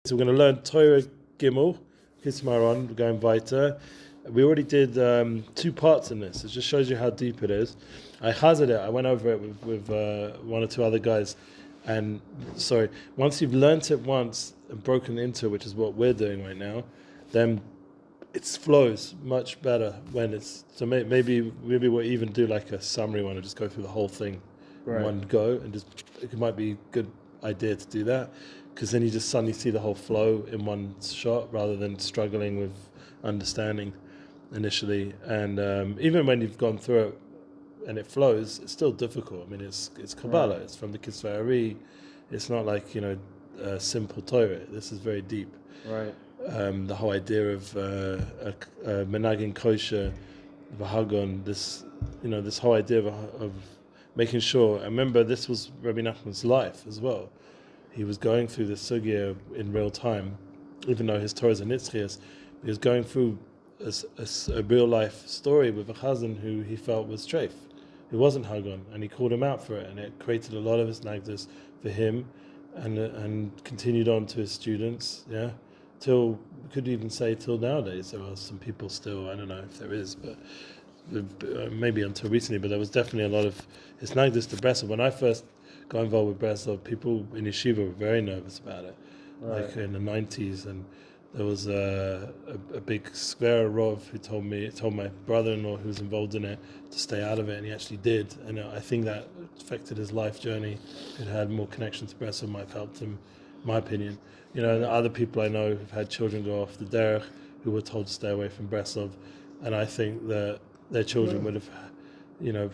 So we're going to learn Torah Gimel, Likutei Moharan, we're going weiter. We already did 2 parts in this. It just shows you how deep it is. I hazarded it. I went over it with 1 or 2 other guys. And, once you've learnt it once and broken into it, which is what we're doing right now, then it flows much better when it's... So maybe we'll even do like a summary one and just go through the whole thing in one go. And it might be a good idea to do that, because then you just suddenly see the whole flow in one shot rather than struggling with understanding initially. And even when you've gone through it and it flows, it's still difficult. I mean, it's Kabbalah. Right. It's from the Kisvei Ari. It's not like, simple Torah. This is very deep. Right. The whole idea of menagin kosher, v'hagon. This whole idea of making sure. I remember this was Rebbe Nachman's life as well. He was going through the sugya in real time, even though his Torah is a nitzchias. He was going through a real life story with a chazan who he felt was treif, who wasn't hagon, and he called him out for it, and it created a lot of his nagdas for him, and continued on to his students, till, we could even say till nowadays. There are some people still, I don't know if there is, but maybe until recently, but there was definitely a lot of his nagdas to Breslov. When I first got involved with Breslov, people in yeshiva were very nervous about it, like in the 90s, and there was a big square Rav who told my brother-in-law who was involved in it to stay out of it, and he actually did. And I think that affected his life journey. It had more connection to Breslov, might have helped him, in my opinion. And other people I know who've had children go off the derech who were told to stay away from Breslov, and I think that their children would have,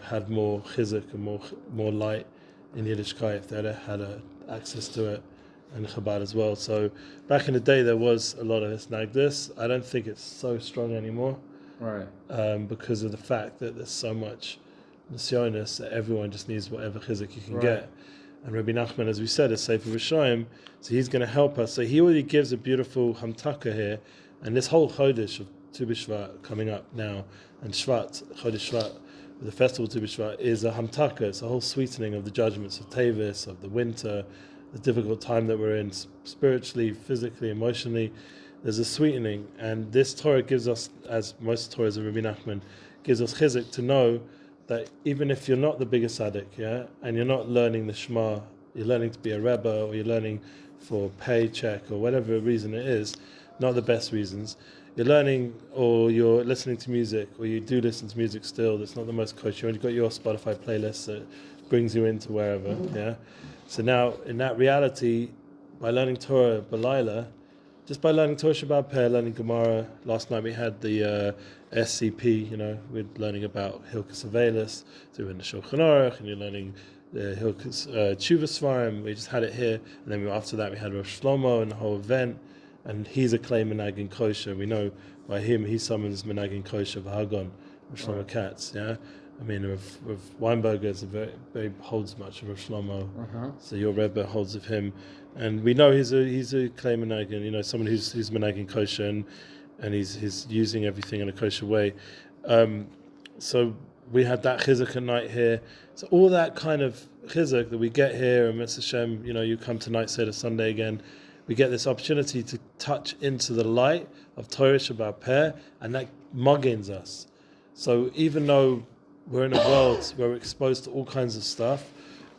had more chizuk and more light in Yiddishkeit if they'd had access to it. And Chabad as well. So back in the day, there was a lot of this nagdus. I don't think it's so strong anymore, right? Because of the fact that there's so much nisyonis that everyone just needs whatever chizuk you can get. And Rebbe Nachman, as we said, is Sefer Rishayim, so he's going to help us. So he already gives a beautiful hamtaka here, and this whole chodesh of Tu B'Shvat coming up now, and Shvat, Chodesh Shvat, the festival Tu B'Shvat, is a hamtaka. It's a whole sweetening of the judgments of Tevis, of the winter, the difficult time that we're in, spiritually, physically, emotionally. There's a sweetening, and this Torah gives us, as most Torahs of Rebbe Nachman, gives us chizuk to know that even if you're not the biggest tzaddik, and you're not learning the Shema, you're learning to be a Rebbe, or you're learning for paycheck, or whatever reason it is, not the best reasons, you're learning, or you're listening to music, or you do listen to music still, that's not the most kosher, and you've got your Spotify playlist that brings you into wherever, So now, in that reality, by learning Torah B'Laila, just by learning Torah Shabbat Peh, learning Gemara, last night we had the SCP, we're learning about Hilchos Avelis, so we're in the Shulchan Aruch, and you're learning the Hilchos Tshuva Svarim, we just had it here, and then after that we had Rav Shlomo and the whole event, and he's a clay Menagin Kosher. We know by him, he summons Menagin Kosher V'Hagon, Rav Shlomo Katz, I mean, with Weinberger is very holds much of Rav Shlomo, so your Rebbe holds of him, and we know he's a clay menagin, someone who's menagin kosher, and he's using everything in a kosher way. So we had that chizuk at night here. So all that kind of chizuk that we get here, and Mitzvah Shem, you come tonight, Seder Sunday again, we get this opportunity to touch into the light of Torah Shabbat Peh, and that muggins us. So even though we're in a world where we're exposed to all kinds of stuff,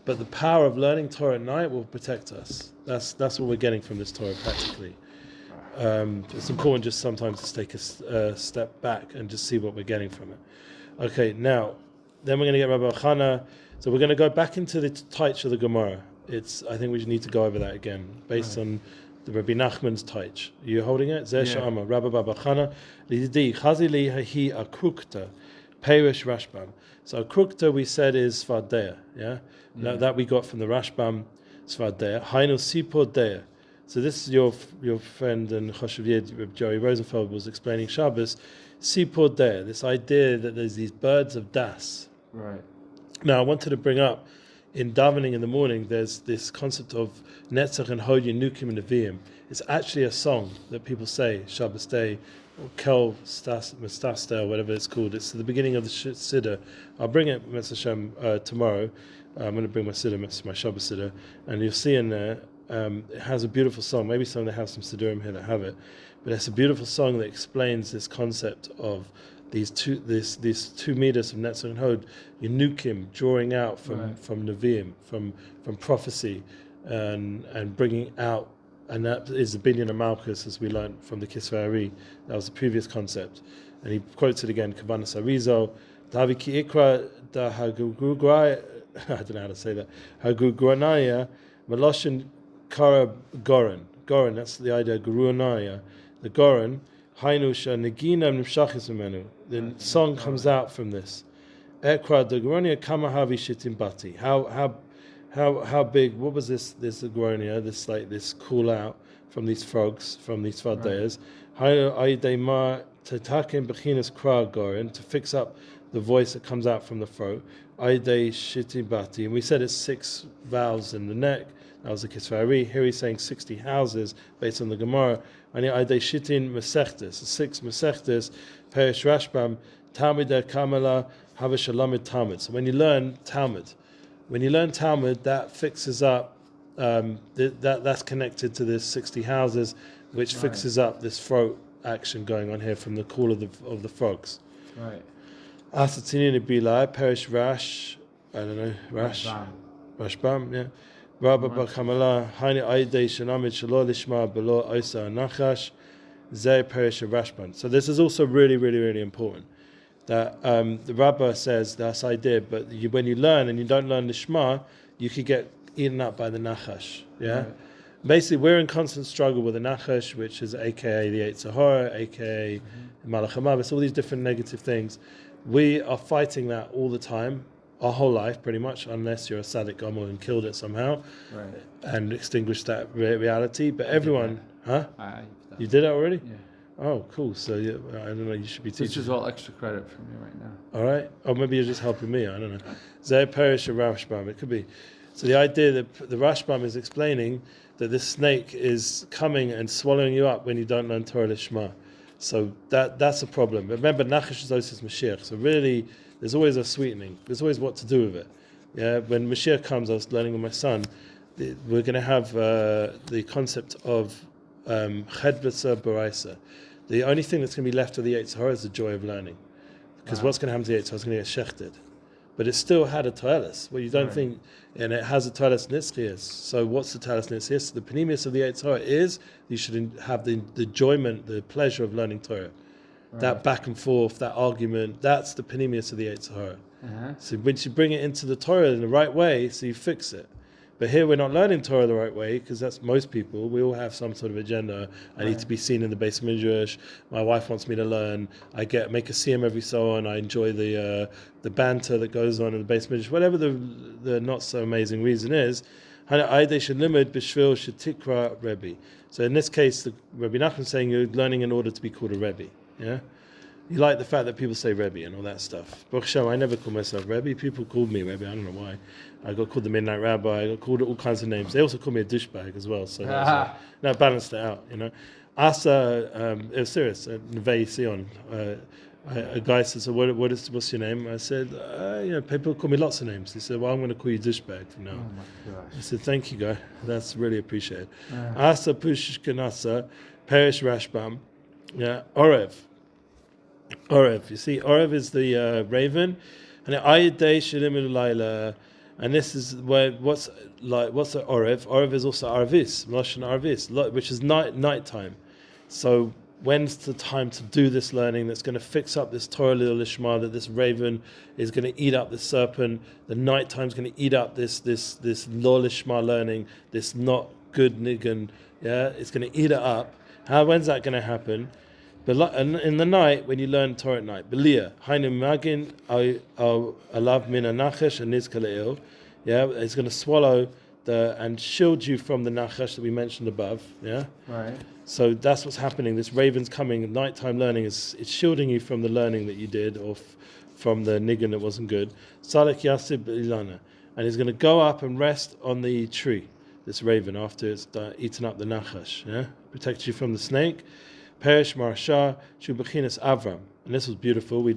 but the power of learning Torah at night will protect us. That's what we're getting from this Torah practically. It's important just sometimes to take a step back and just see what we're getting from it. Okay, now, then we're going to get Rabbi Chana. So we're going to go back into the Taich of the Gemara. I think we need to go over that again, based on the Rebbe Nachman's Taich. Are you holding it? Zeh Sha'ama, Rabbi Chana, Lididi, Chazili Hahi Akrukta, Perish Rashbam. So Krukta we said is Svardeya, that we got from the Rashbam, Svardeya. Hainu Sipor Deya. So this is your friend and Choshev Yid, Joey Rosenfeld, was explaining Shabbos, Sipor Deya, this idea that there's these birds of das. Right. Now I wanted to bring up, in davening in the morning, there's this concept of Netzach and Hod Yenukim and Nevi'im. It's actually a song that people say, Shabbos day, or Kel Mestaster, or whatever it's called. It's the beginning of the Seder. I'll bring it, Mitzvah Shem, tomorrow. I'm going to bring my Seder, my Shabbos Seder, and you'll see in there, it has a beautiful song. Maybe some of them have some Sidurim here that have it, but it's a beautiful song that explains this concept of these 2 meters of Netzach and Hod, Yenukim, drawing out from Nevi'im, from prophecy, and bringing out, and that is the Binyan of Malchus, as we learned from the Kisvei Ari. That was the previous concept, and he quotes it again. Kavanas Arizal, Davi ki ikra da hagugrai. I don't know how to say that. Hagugranaya, Meloshin Kara Goran. Goran, that's the idea. Guruanaya, the Goran. Hainusha Nagina Nimshachis Menu. The song comes out from this. Ekra the Gronia Kamahavi Shitim Bati. How big? What was this Gronia? This call out from these frogs, from these Fadayas. Haidema Tatakim Bechinas Kra Gorin, to fix up the voice that comes out from the throat. Aide Shitim Bati. And we said it's 6 valves in the neck. That was the Kisvei Ari. Here he's saying 60 houses based on the Gemara. And Aidei Shitin Mesechtes, 6 Mesechtes, Perish Rashbam, Talmud Kamala, Havashalamid Talmud. So when you learn Talmud, that fixes up, that's connected to this 60 houses, which fixes up this throat action going on here from the call of the frogs. Right. Asatinin Bilai, Perish Rash, I don't know, Rashbam, yeah. Rabba Bakamala, Haini Aide Shanamid Shalor Lishma Below Osa Nachash, Zay Perish Rashban. So this is also really, really, really important. That the Rabba says that's idea, but when you learn and you don't learn the Shema, you could get eaten up by the Nachash. Yeah? Right. Basically, we're in constant struggle with the Nachash, which is aka the Yetzer Hara, aka Malach HaMavis, all these different negative things. We are fighting that all the time. Our whole life, pretty much, unless you're a Tzaddik Gomel and killed it somehow, and extinguished that reality. But everyone, you did it already? Yeah. Oh, cool. So I don't know. You should be teaching. This is all extra credit for me right now. All right. Or maybe you're just helping me. I don't know. Zeh Perish Rashbam. It could be. So the idea that the Rashbam is explaining that this snake is coming and swallowing you up when you don't learn Torah Lishma. So that's a problem. But remember, Nachash is Osis Mashiach. So really, there's always a sweetening. There's always what to do with it. Yeah. When Mashiach comes, I was learning with my son. We're going to have the concept of Chedvasa Baraisa. The only thing that's going to be left of the Yetzer Hara is the joy of learning. Because what's going to happen to the Yetzer Hara is going to get shechted. But it still had a toilet. Well, you don't think, and it has a toilet nitzchias. So what's the toilet nitzchias? The panemius of the Yetzer Hara is you should have the enjoyment, the pleasure of learning Torah. Right. That back and forth, that argument, that's the panemius of the Yetzer Hara. So when you bring it into the Torah in the right way, so you fix it. But here we're not learning Torah the right way, because that's most people. We all have some sort of agenda. I need to be seen in the Beis Midrash. My wife wants me to learn. I make a siyum every so on. I enjoy the banter that goes on in the Beis Midrash. Whatever the not so amazing reason is, so in this case, the Rebbe Nachman is saying you're learning in order to be called a Rebbe. Yeah. You like the fact that people say Rebbe and all that stuff. Baruch Hashem, I never call myself Rebbe. People called me Rebbe. I don't know why. I got called the Midnight Rabbi. I got called all kinds of names. They also called me a douchebag as well. So that balanced it out, you know. Asa, it was serious. Nevei Sion. A guy said, "So what's your name?" I said, people call me lots of names. He said, "Well, I'm going to call you douchebag from now." Oh my gosh. I said, "Thank you, guy. That's really appreciated." Asa Pushkanasa, Perish Rashbam, yeah, Orev. You see, Orev is the raven, and Ayadei Shilim Laila, and this is what's the Orev? Orev is also Arvis, Moshe Arvis, which is nighttime. So when's the time to do this learning that's going to fix up this Torah Lil Lishma, that this raven is going to eat up this serpent, the nighttime is going to eat up this Lil Lishma learning, this not good nigun, yeah, it's going to eat it up. When's that going to happen? But in the night, when you learn Torah at night, Belia, Hainu Magin, Alav Mina Nachash and Nizkaleo, yeah, it's going to swallow and shield you from the Nachash that we mentioned above, yeah? Right. So that's what's happening. This raven's coming, nighttime learning, it's shielding you from the learning that you did, or from the niggin that wasn't good. Salek Yasib Ilana. And he's going to go up and rest on the tree, this raven, after it's eaten up the Nachash, yeah? Protects you from the snake. Perish Marasha Shubachinas Avram, and this was beautiful. We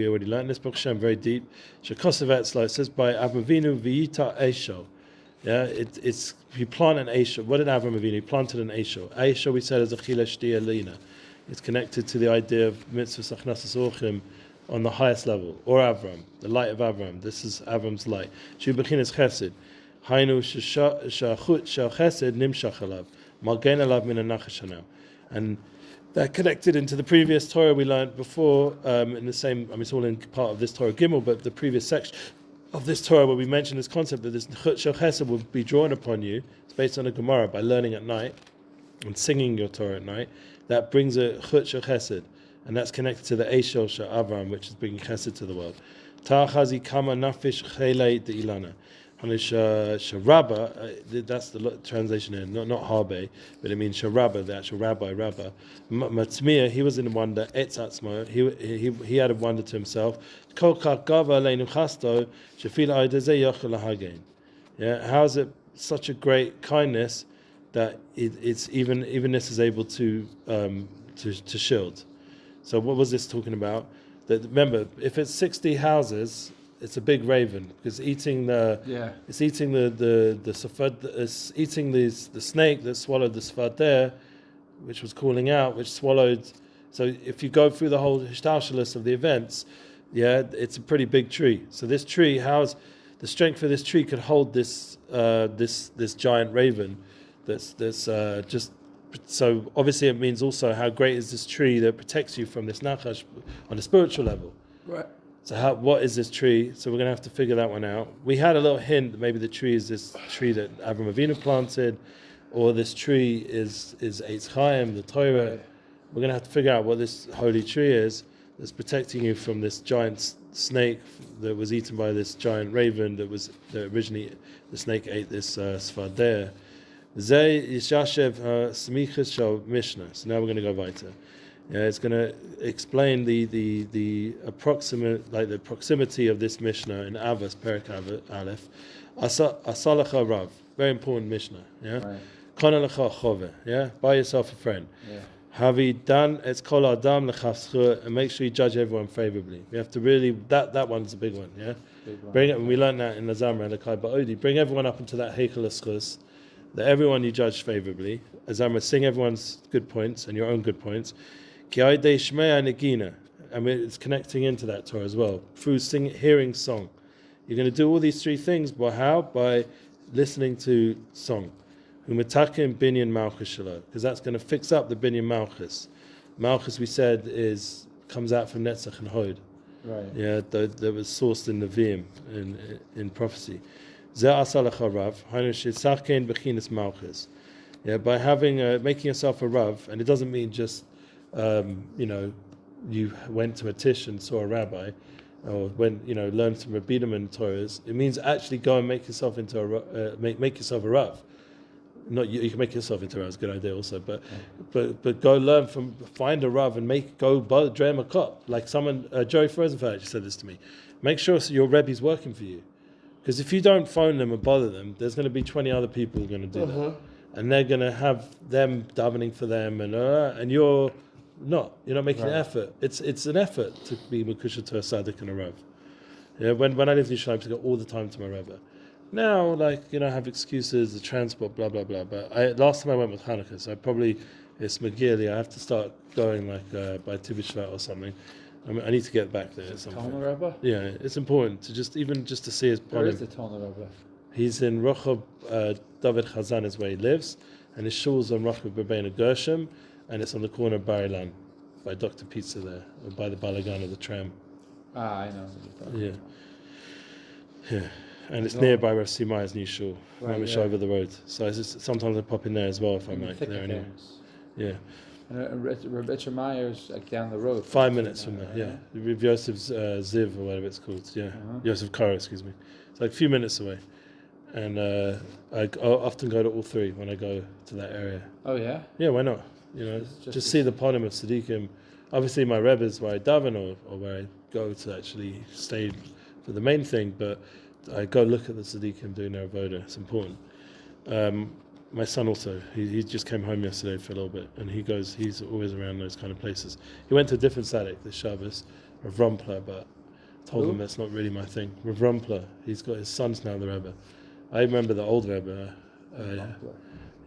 already learned this. Baruch Hashem, very deep. Shekosav Etzla, it says by Avavinu V'yita Esho. Yeah, it's you plant an Eishel. What did Avram Avinu? He planted an Eishel. Eishel, we said, is a Chila Shtia Lina. It's connected to the idea of mitzvah Sachnasas Orchim on the highest level, or Avram, the light of Avram. This is Avram's light. Shu Bechinas Chesed. Hainu Shachut Shal Chesed Nimshach Alav. Malgen Alav Min HaNachashanav. And that connected into the previous Torah we learned before, in the same, it's all in part of this Torah Gimel, but the previous section of this Torah where we mentioned this concept that this Chut Shel Chesed will be drawn upon you. It's based on a Gemara by learning at night and singing your Torah at night. That brings a Chut Shel Chesed, and that's connected to the Eishel Shel Avram, which is bringing Chesed to the world. Ta'achazi kama nafish chelei de'ilana. Sharabba, that's the translation here, not Harbe, but it means Sharabba, the actual Rabbi. Matzmiya, he was in wonder. Etzatzmo, he had a wonder to himself. Yeah, how is it such a great kindness that it's even this is able to shield? So what was this talking about? That remember, if it's 60 houses. It's a big raven because it's eating the snake that swallowed the sfader, which was calling out, which swallowed. So if you go through the whole hishtalshelus of the events, it's a pretty big tree. So this tree, how's the strength of this tree could hold this giant raven? That's just. So obviously it means also how great is this tree that protects you from this nachash on a spiritual level. Right. So what is this tree? So we're going to have to figure that one out. We had a little hint that maybe the tree is this tree that Avram Avinu planted, or this tree is Eitz Chaim, the Torah. Right. We're going to have to figure out what this holy tree is that's protecting you from this giant snake that was eaten by this giant raven that originally the snake ate this sfader. Zeh Yishashev Smichas Shal Mishnah. So now we're going to go weiter. It's going to explain the approximate, like the proximity of this Mishnah in Avos Perek Aleph. Asalacha Rav, very important Mishnah. Kona lecha chove. Buy yourself a friend. Havi dan etz kol adam lechafschur, and make sure you judge everyone favorably. We have to really that one's a big one. Big one. Bring it. And we learned that in Lazamra and the Kai Ba'odi. Bring everyone up into that heikel schus, that everyone you judge favorably. Azamra, sing everyone's good points and your own good points. I mean, it's connecting into that Torah as well through hearing song. You're going to do all these three things, but how? By listening to song. Umetakim binyan malchus shelo, because that's going to fix up the binyan malchus. Malchus, we said, comes out from Netzach and Hod. Right. Yeah, that was sourced in Nevi'im in prophecy. Zeh asalacha rav, hainu shetzachkein bechinas malchus. Yeah, by making yourself a rav, and it doesn't mean just you went to a tish and saw a rabbi, or learned some rabbinum and Torahs. It means actually go and make yourself into make yourself a rav. Not you can make yourself into a rav. It's a good idea also, but go find a rav and dray him a cup. Like Joey Rosenfeld actually said this to me. Make sure your rebbe's working for you, because if you don't phone them and bother them, there's going to be 20 other people who are going to do that, and they're going to have them davening for them, and you're not making an effort. It's an effort to be Mekusha to a Tzaddik and a Rav. When I lived in Yerushalayim, I used to go all the time to my Rebbe. Now, I have excuses, the transport, blah blah blah. But last time I went with Hanukkah, so it's Megillah. I have to start going by Tu B'Shvat or something. I need to get back there at some point. Rebbe? Yeah, it's important to just to see his. Where is the Talmud Rebbe? He's in Rochov. Dovid Chazan is where he lives, and his shul's on Rochov B'Bein Gershom. And it's on the corner of Bar Ilan, by Dr. Pizza there, or by the Balagan of the tram. I know. Yeah. And it's nearby Rav Simai's new shul, over the road. So sometimes I pop in there as well if I'm there anyway. Yeah. And Rebbe Meyer's down the road. 5 minutes from there, Rav Yosef's Ziv, or whatever it's called, Yosef Kara, excuse me. It's a few minutes away. And I often go to all three when I go to that area. Oh, yeah? Yeah, why not? Just see the ponim of Tzaddikim. Obviously, my Rebbe is where I daven or where I go to actually stay for the main thing, but I go look at the Tzaddikim doing their avoda. It's important. My son also, he just came home yesterday for a little bit, and he's always around those kind of places. He went to a different Tzaddik this Shabbos, Rav Rumpler, but told him that's not really my thing. Rav Rumpler, he's got his son's now the Rebbe. I remember the old Rebbe.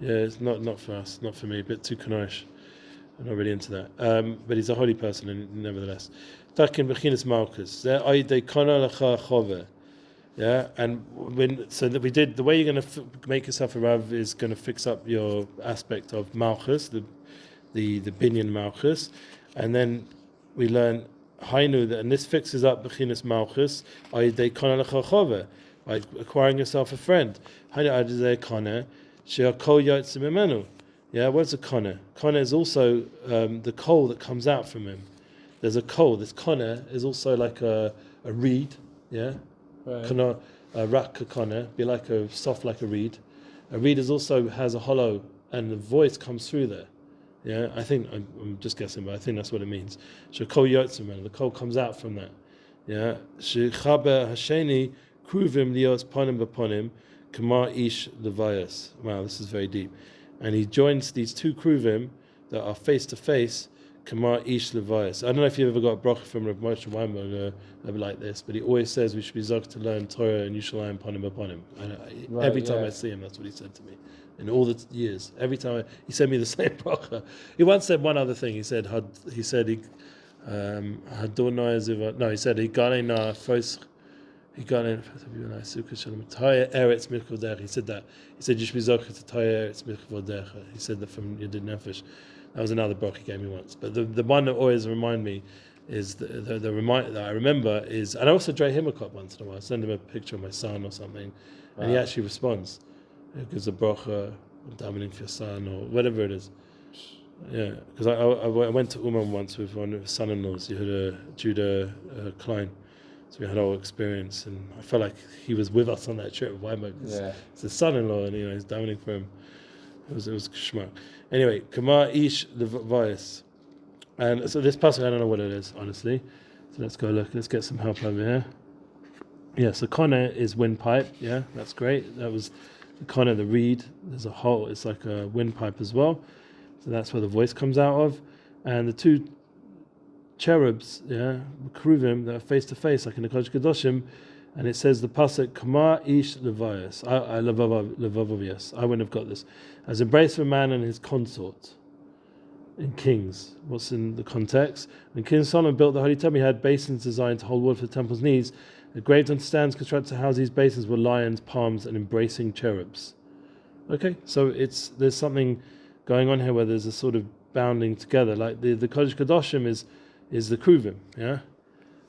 Yeah, it's not for us, not for me, a bit too kanoish. I'm not really into that. But he's a holy person, and nevertheless. Takin bechinas malchus. Yeah, and so that we did the way you're going to make yourself a rav is going to fix up your aspect of malchus, the binyan malchus, and then we learn hainu that, and this fixes up bechinas malchus. By acquiring yourself a friend. Yeah, what's a kona? Kona is also the coal that comes out from him. There's a coal. This kona is also like a reed. Yeah, kona, rak kona, be like a soft like a reed. A reed also has a hollow, and the voice comes through there. Yeah, I think I'm just guessing, but I think that's what it means. The coal comes out from that. Yeah, hasheni kruvim lios ponim b'ponim kama ish levayas. Wow, this is very deep. And he joins these two kruvim that are face to face, kama ish levayas. I don't know if you've ever got a bracha from Rav Moshe Weinberg like this, but he always says we should be zok to learn Torah and Yushalayim ponim b'ponim. Every time I see him, that's what he said to me. In all the years, every time he sent me the same bracha. He once said one other thing. He said he said he got in first. He got in. He said that. He said you should be zocher to taya eretz michvodecha. He said that from Yedid Nefesh. That was another bracha he gave me once. But the one that always remind me is the reminder that I remember is, and I also dray him a cup once in a while. I send him a picture of my son or something, and he actually responds. He gives a bracha, davening for your son or whatever it is. Yeah, because I went to Uman once with one of his son-in-laws, Judah Klein. So we had our experience, and I felt like he was with us on that trip with Weinberg. It's his son-in-law, and he's davening for him. It was geschmack. Anyway, Kama Ish Levayas. And so this passage, I don't know what it is, honestly. So let's go look. Let's get some help over here. Yeah, so Kona is windpipe. Yeah, that's great. That was the Kona, the reed. There's a hole. It's like a windpipe as well. So that's where the voice comes out of. And the two cherubs, kruvim, that are face to face, like in the Kodesh Kedoshim, and it says the pasuk Kama Ish Levayas. I wouldn't have got this. As embrace of a man and his consort in Kings. What's in the context? When King Solomon built the Holy Temple, he had basins designed to hold water for the temple's needs. The graved on stands constructed to house these basins were lions, palms, and embracing cherubs. Okay, so there's something going on here where there's a sort of bounding together. Like the Kodesh Kedoshim is the kruvim, yeah?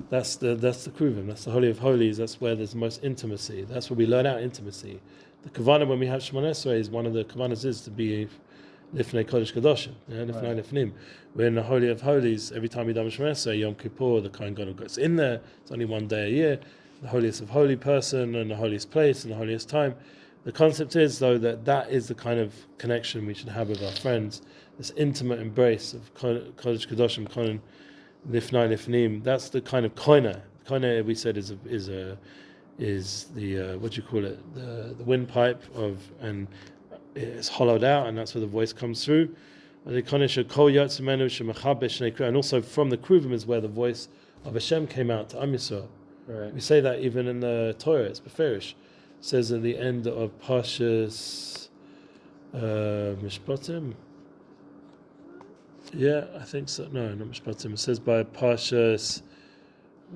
That's the kruvim, that's the Holy of Holies, that's where there's the most intimacy. That's where we learn out intimacy. The kavanah when we have Shemona Esrei is one of the kavanahs is to be Lifnei Kodesh Kedoshim, Lifnei Lifnim. We're in the Holy of Holies, every time we daven Shemona Esrei, Yom Kippur, the Kohen Gadol goes in there, it's only one day a year, the holiest of holy person and the holiest place and the holiest time. The concept is, though, that is the kind of connection we should have with our friends, this intimate embrace of Kodesh Kedoshim, Kohen Lifnei Lifnim. That's the kind of koina. Koina, we said, is the what do you call it? The windpipe of, and it's hollowed out, and that's where the voice comes through. And also from the kruvim is where the voice of Hashem came out to Am Yisrael. Right. We say that even in the Torah. It's beferish. It says at the end of Parshas Mishpatim. Yeah, I think so. No, not Mishpatim. It says by Parshas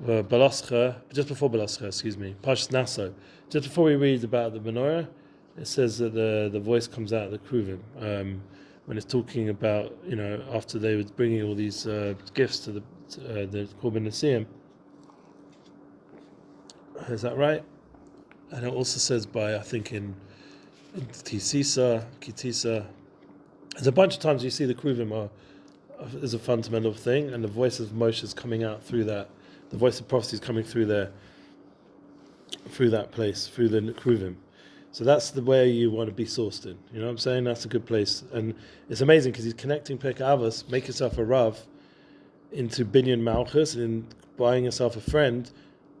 Balascha, just before Balascha, Parshas Naso. Just before we read about the menorah, it says that the voice comes out of the kruvim when it's talking about, after they were bringing all these gifts to the Korban Nesiim. Is that right? And it also says by, I think in Tisisa, Kitisa, there's a bunch of times you see the kruvim is a fundamental thing, and the voice of Moshe is coming out through that. The voice of prophecy is coming through there, through that place, through the kruvim. So that's the way you want to be sourced in. You know what I'm saying? That's a good place. And it's amazing because he's connecting Pirkei Avos, make yourself a Rav, into Binyan Malchus, and buying yourself a friend,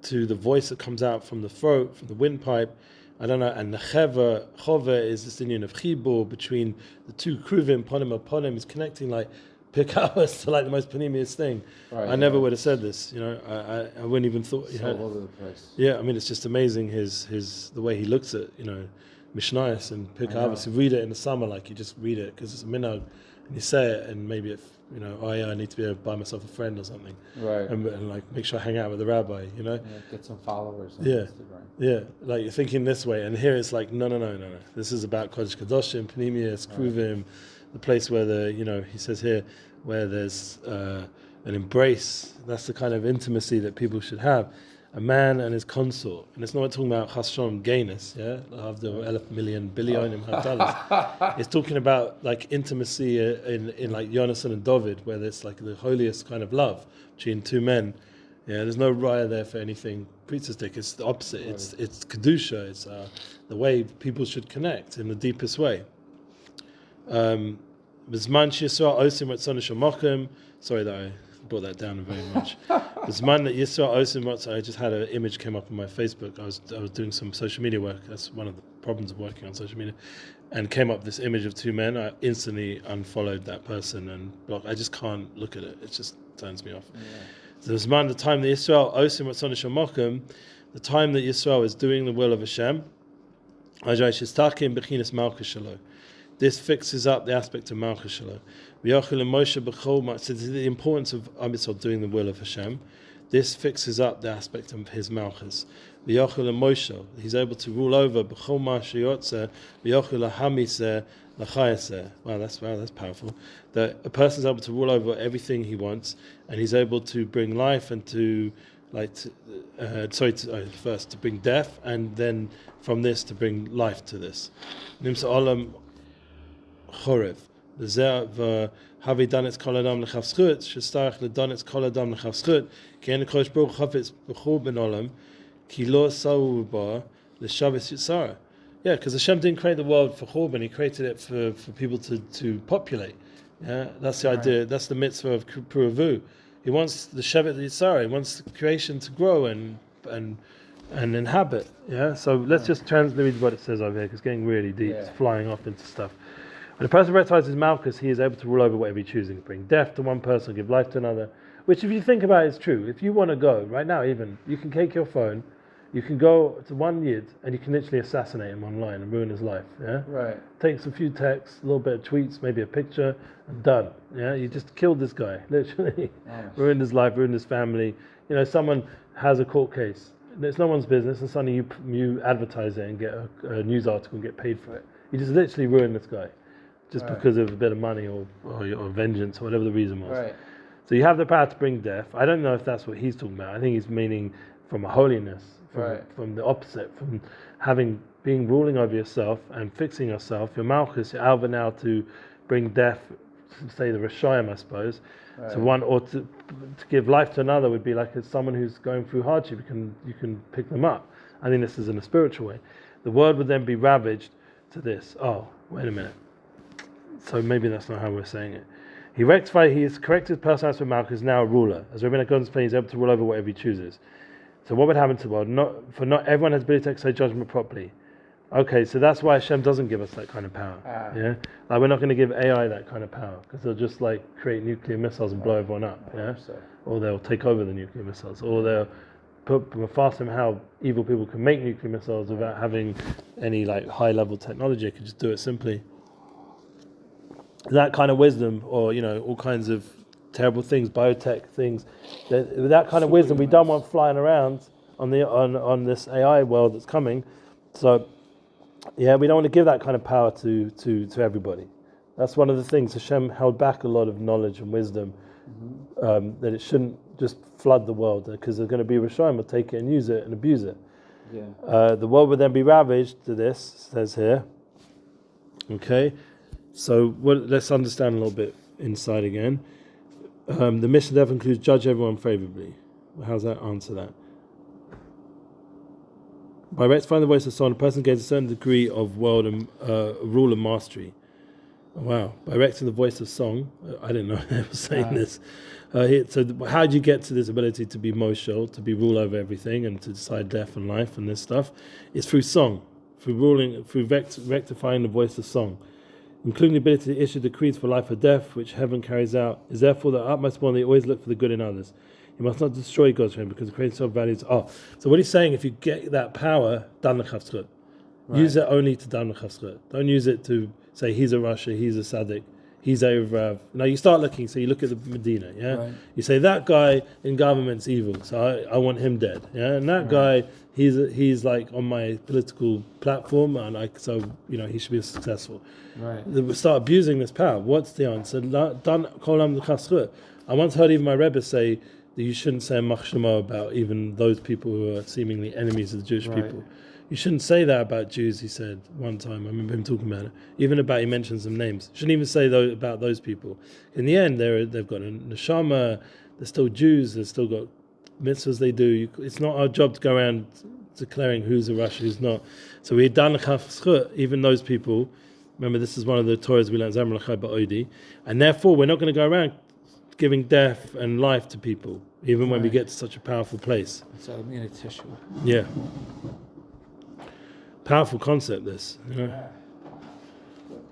to the voice that comes out from the throat, from the windpipe. I don't know. And the chove is this union of chibur between the two kruvim, ponim upon him, is connecting like pick us to like the most panemius thing. Right, I never would have said this, you know. I wouldn't even thought. So all over the place. Yeah, I mean, it's just amazing his the way he looks at, you know, Mishnayos and Pirkei. You read it in the summer, like you just read it because it's a minhag, and you say it, and maybe if you know, oh yeah, I need to be able to buy myself a friend or something, right? And like make sure I hang out with the rabbi, you know. Yeah, get some followers. On Yeah, Instagram. yeah. Like you're thinking this way, and here it's like no. This is about Kodesh Kadoshim, Panemius, Kruvim, the place where he says here where there's an embrace. That's the kind of intimacy that people should have. A man and his consort, and it's not talking about chashon gayness, yeah, of the 1,000,000,000 billion hatalas. It's talking about like intimacy in like Yonasan and Dovid, where there's like the holiest kind of love between two men. Yeah, there's no raya there for anything priestesstic. It's the opposite. Right. It's kedusha. It's the way people should connect in the deepest way. Sorry that I brought that down very much. This man that Yisrael Osim, I just had an image came up on my Facebook. I was doing some social media work. That's one of the problems of working on social media, and came up this image of two men. I instantly unfollowed that person and blocked. I just can't look at it. It just turns me off. Yeah. So this man, the time that Yisrael Osim Ratzonish Mokum, the time that Yisrael is doing the will of Hashem, this fixes up the aspect of Malchus Shalom. So the importance of Am Yisrael doing the will of Hashem. This fixes up the aspect of his Malchus. He's able to rule over. Wow, that's powerful. That a person is able to rule over everything he wants, and he's able to bring life and to first to bring death, and then from this to bring life to this. Nimsa olam chorev. Havi danetz kol adam lechavschut, shestarach ledanetz kol adam lechavschut, ki en kodesh baruch chafetz b'chur ben olam, ki lo saru ba l'shavis yitzara. Yeah, because Hashem didn't create the world for churban; He created it for people to populate. Yeah, that's the idea. That's the mitzvah of Puravu. He wants the shevet yitzara. He wants the creation to grow and inhabit. Yeah. So let's just read what it says over here, because it's getting really deep. Yeah. It's flying off into stuff. When a person recognizes Malchus, he is able to rule over whatever he chooses. Bring death to one person, give life to another. Which, if you think about it, is true. If you want to go right now, even you can take your phone, you can go to one yid, and you can literally assassinate him online and ruin his life. Yeah. Right. Takes a few texts, a little bit of tweets, maybe a picture, and done. Yeah. You just killed this guy, literally, ruined his life, ruined his family. You know, someone has a court case. It's no one's business, and suddenly you advertise it and get a news article and get paid for it. You just literally ruined this guy. Just because of a bit of money or vengeance or whatever the reason was. Right. So you have the power to bring death. I don't know if that's what he's talking about. I think he's meaning from a holiness, from the opposite, from being ruling over yourself and fixing yourself. Your malchus, your alva now to bring death, say the Rishayim, I suppose, to one, or to give life to another would be like someone who's going through hardship. You can pick them up. I think this is in a spiritual way. The world would then be ravaged to this. Oh, wait a minute. So maybe that's not how we're saying it. He has corrected personality with Malchus, now a ruler. As Rebbe Nachman explains, he's able to rule over whatever he chooses. So what would happen to the world? Not everyone has the ability to exercise judgment properly. Okay, so that's why Hashem doesn't give us that kind of power. Yeah, like we're not going to give AI that kind of power, because they'll just like create nuclear missiles and blow everyone up. Yeah, or they'll take over the nuclear missiles, or they'll put faster how evil people can make nuclear missiles without having any like high level technology. They can just do it simply. That kind of wisdom, or all kinds of terrible things, biotech things. With that kind of wisdom, we don't want flying around on this AI world that's coming. So, yeah, we don't want to give that kind of power to everybody. That's one of the things Hashem held back a lot of knowledge and wisdom. That it shouldn't just flood the world, because there's going to be Rishayim will take it and use it and abuse it. Yeah. The world would then be ravaged to this, says here. Okay. So let's understand a little bit inside again. The mission therefore includes judge everyone favorably. How does that answer that? By rectifying the voice of song, a person gains a certain degree of world and rule and mastery. Oh, wow! By rectifying the voice of song, I didn't know they were saying this. So how do you get to this ability to be moshel, to be rule over everything, and to decide death and life and this stuff? It's through song, through rectifying the voice of song. including the ability to issue decrees for life or death, which heaven carries out, is therefore the utmost one that you always look for the good in others. You must not destroy God's realm because the created soul values are. So what he's saying, if you get that power, dan l'chavzchut. Use it only to dan l'chavzchut. Don't use it to say he's a Rasha, he's a Tzaddik, he's a Rav. Now you start looking, so you look at the Medina, yeah? Right. You say that guy in government's evil, so I want him dead, yeah? And that guy, he's like on my political platform, and he should be successful. Right. We start abusing this power. What's the answer? Dan kolam l'chavzchut. I once heard even my Rebbe say that you shouldn't say a machshama about even those people who are seemingly enemies of the Jewish people. You shouldn't say that about Jews, he said one time. I remember him talking about it. Even about, he mentioned some names. Shouldn't even say about those people. In the end, they've got a neshama, they're still Jews, they've still got mitzvahs they do. It's not our job to go around declaring who's a Rasha, who's not. So we dan l'chavzchut, even those people. Remember, this is one of the Torahs we learned, Zamar l'chai ba'odi. And therefore, we're not going to go around giving death and life to people, even when we get to such a powerful place. So I mean a tissue. Yeah. Powerful concept, this. You know?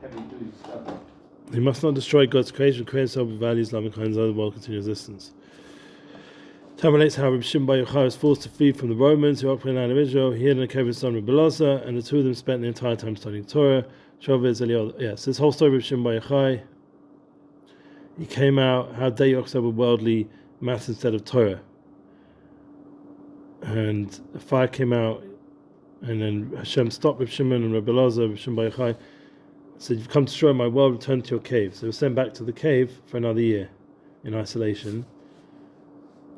Heavy duty stuff. You must not destroy God's creation, create self values, loving kindness, other world continue existence. Talmud relates how Reb Shimon Bar Yochai was forced to flee from the Romans who occupied the land of Israel. He hid in a cave with his son Rebbe Nachman, and the two of them spent the entire time studying Torah. Yes, this whole story of Reb Shimon Bar Yochai. He came out, how they occupy with worldly matters instead of Torah. And the fire came out, and then Hashem stopped Reb Shimon and Rebbe Nachman, Reb Shimon Bar Yochai, said, "You've come to destroy my world, return to your cave." So they were sent back to the cave for another year in isolation.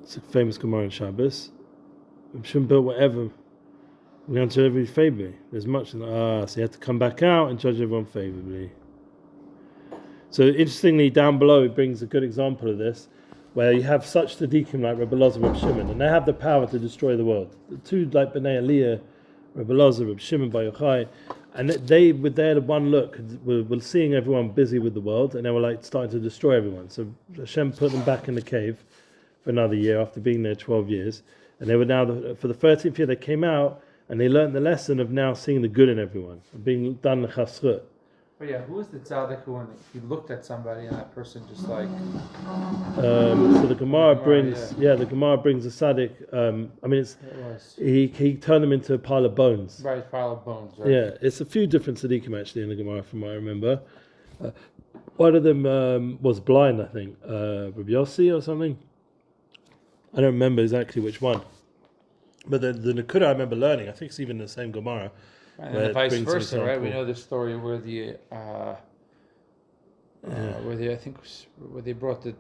It's a famous Gemara in Shabbos. Reb Shimon built whatever. We answered every favorably. There's much. So he had to come back out and judge everyone favorably. So interestingly, down below, it brings a good example of this, where you have such tzaddikim like Rebbe Nachman and Reb Shimon, and they have the power to destroy the world. The two like Bnei Aliyah, Rebbe Nachman, Reb Shimon Bar Yochai, and they, with their one look, were seeing everyone busy with the world, and they were like starting to destroy everyone. So Hashem put them back in the cave for another year after being there 12 years, and they were now, for the 13th year, they came out, and they learned the lesson of now seeing the good in everyone, of being dan l'chavzchut. But yeah, who was the tzaddik who, when he looked at somebody and that person just like... So the Gemara brings, the Gemara brings a tzaddik. He turned them into a pile of bones. Right, pile of bones. Right. Yeah, it's a few different tzaddikim actually in the Gemara, from what I remember. One of them was blind, I think, Rabbi Yossi or something. I don't remember exactly which one. But the Nekuda I remember learning, I think it's even the same Gemara. And then vice versa, right? We know the story where where they brought the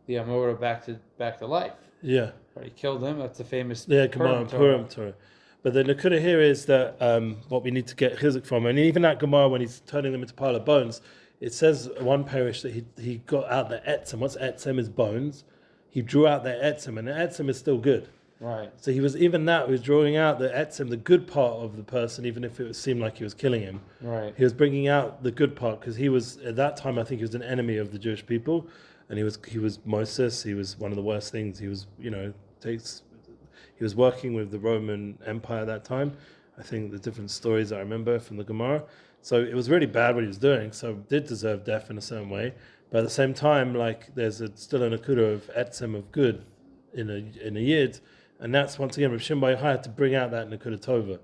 Amora back to life. Yeah. Right, he killed him. That's the famous Gemara Torah. But the Nekuda here is that what we need to get chizuk from, and even that Gemara when he's turning them into a pile of bones, it says one parish that he got out the etzem. What's etzem is bones. He drew out the etzem, and the etzem is still good. Right. So he was drawing out the etzem, the good part of the person, even if it seemed like he was killing him. Right. He was bringing out the good part because he was at that time, I think, he was an enemy of the Jewish people, and he was Moses. He was one of the worst things. He was he was working with the Roman Empire at that time. I think the different stories I remember from the Gemara. So it was really bad what he was doing. So did deserve death in a certain way, but at the same time, like there's still an akuda of etzem of good in a yid. And that's once again, Rav Shimon Bar Yochai had to bring out that Nekuda Tova.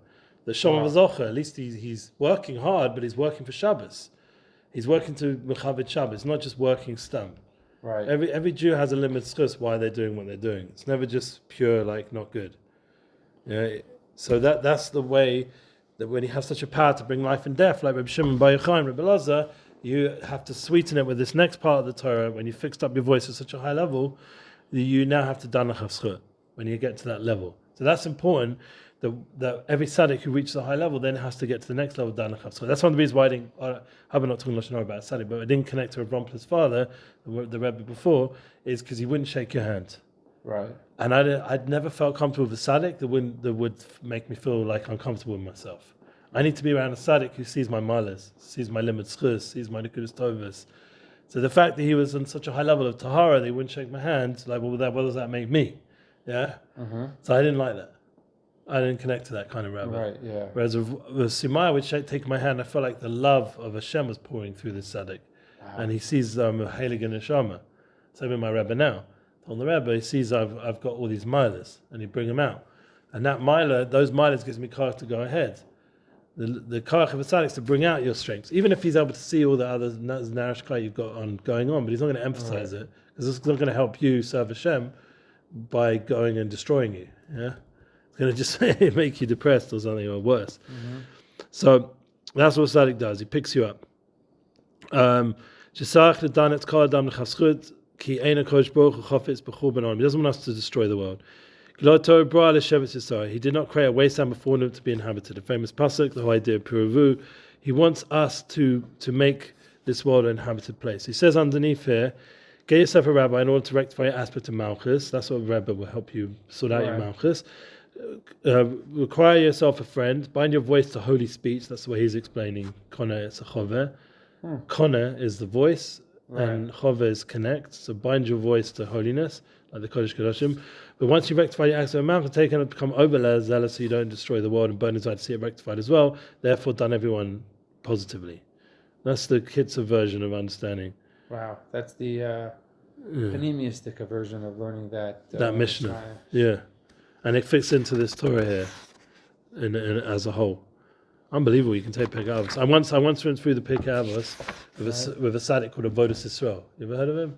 The Shom Vazocha, at least he's working hard, but he's working for Shabbos. He's working to Mechavit Shabbos, not just working stam. Right. Every Jew has a limit schus why they're doing what they're doing. It's never just pure, like, not good. Yeah. So that's the way that when you have such a power to bring life and death, like Rav Shimon Bar Yochai and Rebbe Nachman, you have to sweeten it with this next part of the Torah. When you fixed up your voice at such a high level, you now have to dan l'chavzchut when you get to that level. So that's important, that every tzaddik who reaches a high level then has to get to the next level, dan l'chavzchut. That's one of the reasons why I've been not talking much about tzaddik, but I didn't connect to Rav Rompla's father, the Rebbe before, is because he wouldn't shake your hand. Right. And I'd never felt comfortable with a tzaddik that would make me feel like uncomfortable with myself. I need to be around a tzaddik who sees my malas, sees my limit schus, sees my nekudas tovas. So the fact that he was on such a high level of tahara, they wouldn't shake my hand, like, well, what does that make me? Yeah? Mm-hmm. So I didn't like that. I didn't connect to that kind of Rebbe. Right, yeah. Whereas with Simaya, which I take my hand, I felt like the love of Hashem was pouring through this tzaddik. Wow. And he sees a Heilige Neshama. Same with my Rebbe now. On the Rebbe, he sees I've got all these milers, and he bring them out. And that miler, those milers gives me courage to go ahead. The koach of a tzaddik is to bring out your strengths, even if he's able to see all the other narashkai you've got going on, but he's not going to emphasize it because it's not going to help you serve Hashem by going and destroying you. Yeah, it's going to just make you depressed or something or worse. Mm-hmm. So that's what tzaddik does. He picks you up. He doesn't want us to destroy the world. He did not create a wasteland before him to be inhabited. A famous pasuk, the whole idea of Puravu. He wants us to make this world an inhabited place. He says underneath here, get yourself a rabbi in order to rectify your aspect of Malchus. That's what a rabbi will help you sort out your Malchus. Require yourself a friend. Bind your voice to holy speech. That's the way he's explaining. Koneh is a choveh. Koneh is the voice, and choveh is connect. So bind your voice to holiness, like the Kodesh Kodashim. But once you rectify your acts of Malchus, take and become overzealous so you don't destroy the world and burn inside to see it rectified as well. Therefore, done everyone positively. That's the Kitzur version of understanding. Wow, that's the panemiistic version of learning that. That Mishnah, yeah. And it fits into this Torah here in as a whole. Unbelievable, you can take Pirkei Avos. I once went through the Pirkei Avos with a tzaddik called Avodas Yisrael. You ever heard of him?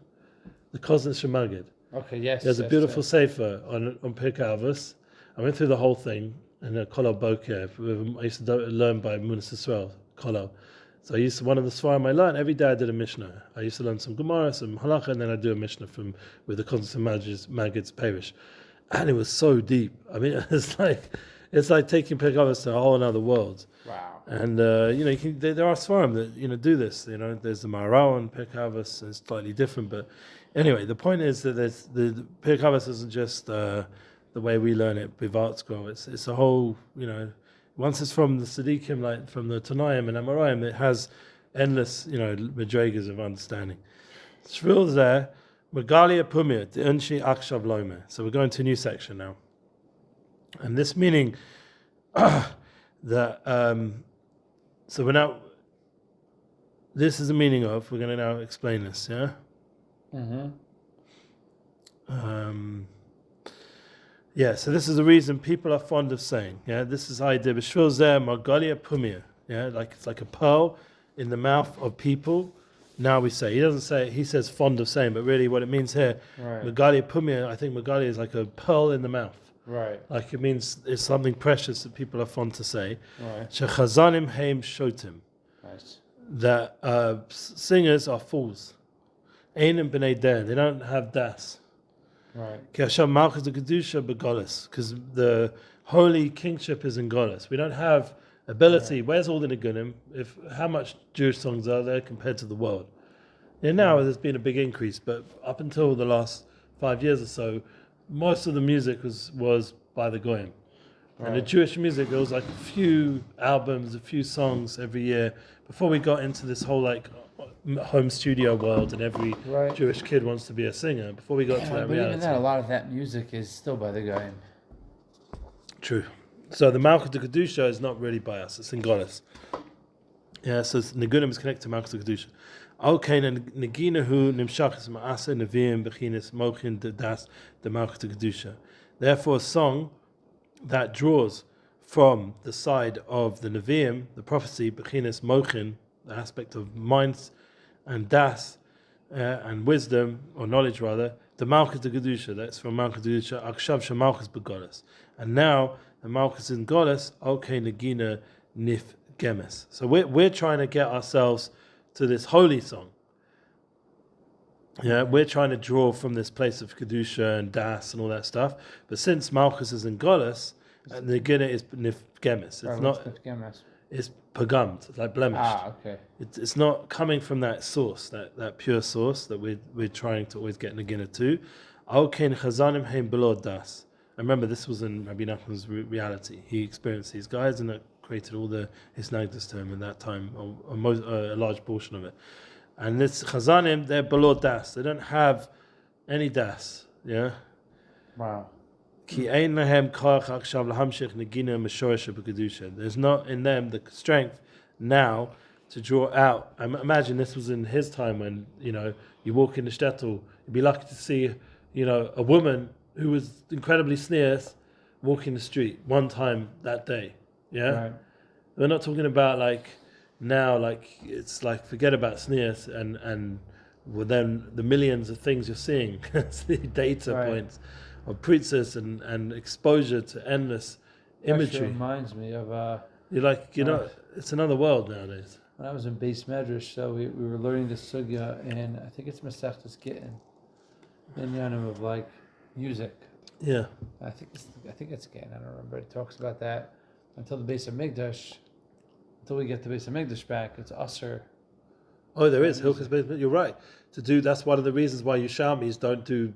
The Kozner Shemagid. Okay, yes. There's a beautiful sefer on Pirkei Avos. I went through the whole thing in a Kolal Boker. I used to learn by Munas Yisrael, Kolal. So one of the Svarim I learned, every day I did a Mishnah. I used to learn some Gemara, some Halacha, and then I'd do a Mishnah with the Kozner Magid's Parish. And it was so deep. I mean, it's like taking Pirkei Avos to a whole other world. Wow. And there are Svarim that do this. There's the Maharal and Pirkei Avos, and it's slightly different. But anyway, the point is that the Pirkei Avos isn't just the way we learn it with art scroll. It's a whole. Once it's from the Tzaddikim, like from the Tanaim and Amoraim, it has endless madrigas of understanding. Shvil there. Magalia Pumir, the Unshi Akshav Lomer. So we're going to a new section now. And this meaning that so we're now this is the meaning of, we're going to now explain this, yeah? Mm-hmm. So this is the reason people are fond of saying, this is idea B'shvil zeh Magalia Pumir, like it's like a pearl in the mouth of people. Now we say, he doesn't say, he says fond of saying, but really what it means here, Magalia Pumia, I think Magalia is like a pearl in the mouth. Right. Like it means it's something precious that people are fond to say. Right. Shechazanim heim shotim. Nice. That singers are fools. Einim b'nei der, they don't have das. Right. Because the holy kingship is in Golis. We don't have ability. Where's all the nigunim? How much Jewish songs are there compared to the world? Now there's been a big increase, but up until the last 5 years or so, most of the music was by the goyim. And the Jewish music, there was like a few albums, a few songs every year before we got into this whole like home studio world, and every Jewish kid wants to be a singer. Before we got to that reality, even then, a lot of that music is still by the goyim. True. So the Malchus de Kedusha is not really by us; it's in Golis. So Nigunim is connected to Malchus de Kedusha. Okay, Naginahu Nimshachis Ma'asa Neviim Bechinis Mochin Das the Malchus de Kedusha. Therefore, a song that draws from the side of the Neviim, the prophecy Bechinis Mochin, the aspect of minds and Das and wisdom or knowledge rather, the Malchus de Kedusha. That's from Malchus de Kedusha. Akshav Shemalchus Begolis. And now the Malchus in Golis, okay, Nagina Nif Gemes. So we're trying to get ourselves to this holy song. We're trying to draw from this place of Kedusha and Das and all that stuff. But since Malchus is in Golis, Nagina is Nif Gemes. It's not Nif Gemes. It's pagamed, it's like blemished. Okay. It's not coming from that source, that pure source that we're trying to always get Nagina to. Okay, Chazanim Heim Below Das. I remember this was in Rebbe Nachman's reality. He experienced these guys, and that created all the Hisnagdas to him in that time, a large portion of it. And this Chazanim, they're below Das. They don't have any Das. Yeah. Wow. There's not in them the strength now to draw out. I imagine this was in his time when, you walk in the shtetl, you'd be lucky to see, a woman who was incredibly sneers walking the street one time that day. Yeah? Right. We're not talking about now, it's forget about sneers and well, then the millions of things you're seeing, the data points of pritzes and exposure to endless imagery. Actually reminds me of it's another world nowadays. when I was in Beis Medrash, so we were learning the sugya, and I think it's Masechtas Gittin, in Yanim of music. Yeah. I think it's Gittin. I don't remember. It talks about that until the Beis Hamikdash. Until we get the Beis Hamikdash back, it's Aser. Oh, there is Hilchos Beis. You're right. That's one of the reasons why Yerushalmis don't do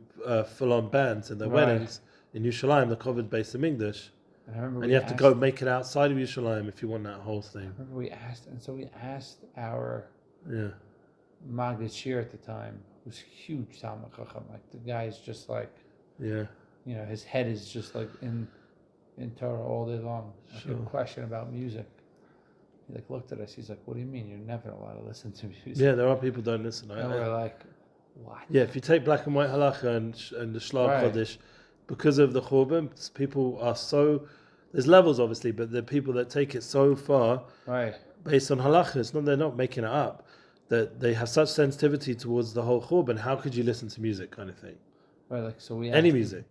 full-on bands in their weddings in Yerushalayim. They're covered Beis Hamikdash. And you have to go make it outside of Yerushalayim if you want that whole thing. I remember we asked our Maggid Shir at the time, who's huge Talmud Chacham. The guy's just his head is just in Torah all day long. A question about music. He looked at us. He's like, "What do you mean? You're never allowed to listen to music?" Yeah, there are people who don't listen. And we're like, "What?" Yeah, if you take black and white halacha and the Shlach Kodesh, because of the Churban, people are so. There's levels, obviously, but the people that take it so far, based on halacha, they're not making it up. That they have such sensitivity towards the whole Churban. How could you listen to music, kind of thing? Right, so we any music.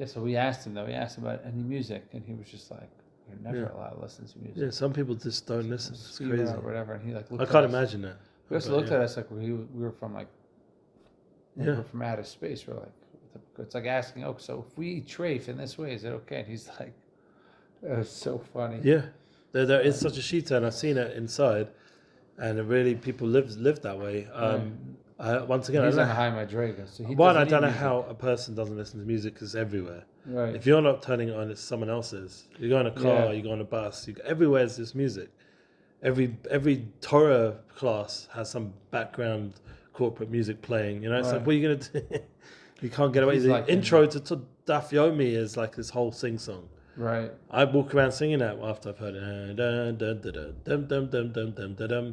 So we asked him though. We asked him about any music, and he was just like, "You're never allowed to listen to music." Yeah, some people just don't listen. It's crazy. Or whatever, and he looked I can't imagine that. We also looked at us we were from we were from outer space. We're like, it's like asking, so if we eat treif in this way, is it okay? And he's like, it was so funny. Yeah, there is such a shita, and I've seen it inside, and really people live that way. Once again, he's on high madrega. So I don't know how a person doesn't listen to music because it's everywhere. Right. If you're not turning it on, it's someone else's. You go in a car, you go on a bus. Everywhere is this music. Every Torah class has some background corporate music playing. It's what are you gonna do? You can't get away. The intro to Daf Yomi is this whole sing song. Right. I walk around singing that after I've heard it.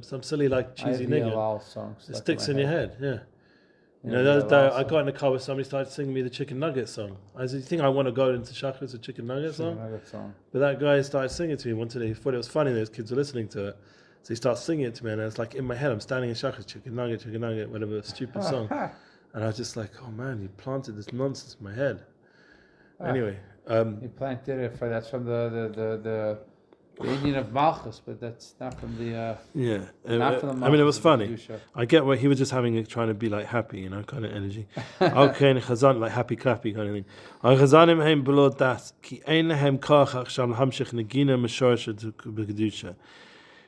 Some silly cheesy nigga. Songs it sticks in your head. Yeah. I got in the car with somebody started singing me the chicken nugget song. I said, "You think I want to go into Shachris with chicken nugget song?" But that guy started singing to me one day. He thought it was funny. Those kids were listening to it, so he starts singing it to me, and it's in my head. I'm standing in Shachris, chicken nugget, whatever stupid song, and I was just like, "Oh man, you planted this nonsense in my head." Anyway. He planted it that's from the Indian of Malchus, but that's not from the not from the Malchus. I mean, it was funny. I get what he was just trying to be happy, kind of energy. Okay, chazan happy clappy kind of thing. Chazanim heim below das ki ein lehem kach achsham hamshich negina meshorish b'kedusha.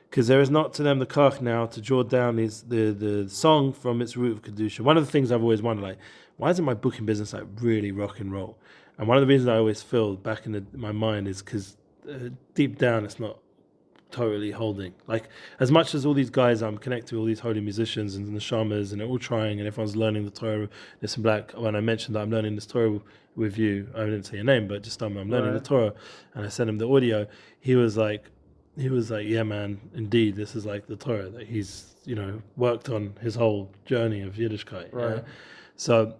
Because there is not to them the kach now to draw down the song from its root of kedusha. One of the things I've always wondered, why isn't my booking business really rock and roll? And one of the reasons I always feel back in my mind is because deep down it's not totally holding. As much as all these guys I'm connected to, all these holy musicians and the shamas, and they're all trying, and everyone's learning the Torah. This and black. When I mentioned that I'm learning this Torah with you, I didn't say your name, but just I'm learning the Torah, and I sent him the audio. He was like, "Yeah, man, indeed, this is the Torah that he's worked on his whole journey of Yiddishkeit." Right. So.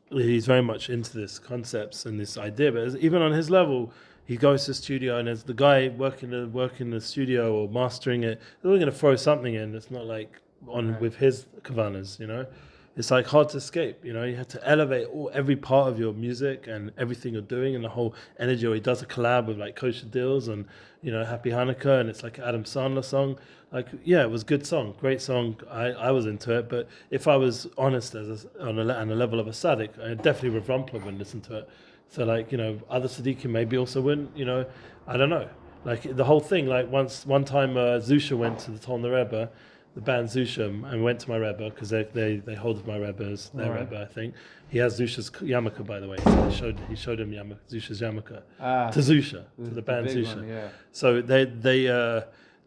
He's very much into this concepts and this idea, but even on his level, he goes to the studio, and as the guy working the studio or mastering it, they're going to throw something in that's not with his kavanas, It's hard to escape, You have to elevate every part of your music and everything you're doing and the whole energy. Or he does a collab with Kosher Deals and Happy Hanukkah, and it's Adam Sandler song. It was a good song, great song. I was into it, but if I was honest on a level of a tzaddik, I definitely Rav Rumpler wouldn't listen to it. So other tzaddikim maybe also wouldn't. I don't know. The whole thing. One time Zusha went to the Talmud Rebbe, the band Zusha, and went to my Rebbe because they hold my Rebbe's their Rebbe, I think. He has Zusha's yarmulke, by the way. So he showed him Zusha's yarmulke to Zusha, to the band Zusha. One, yeah. So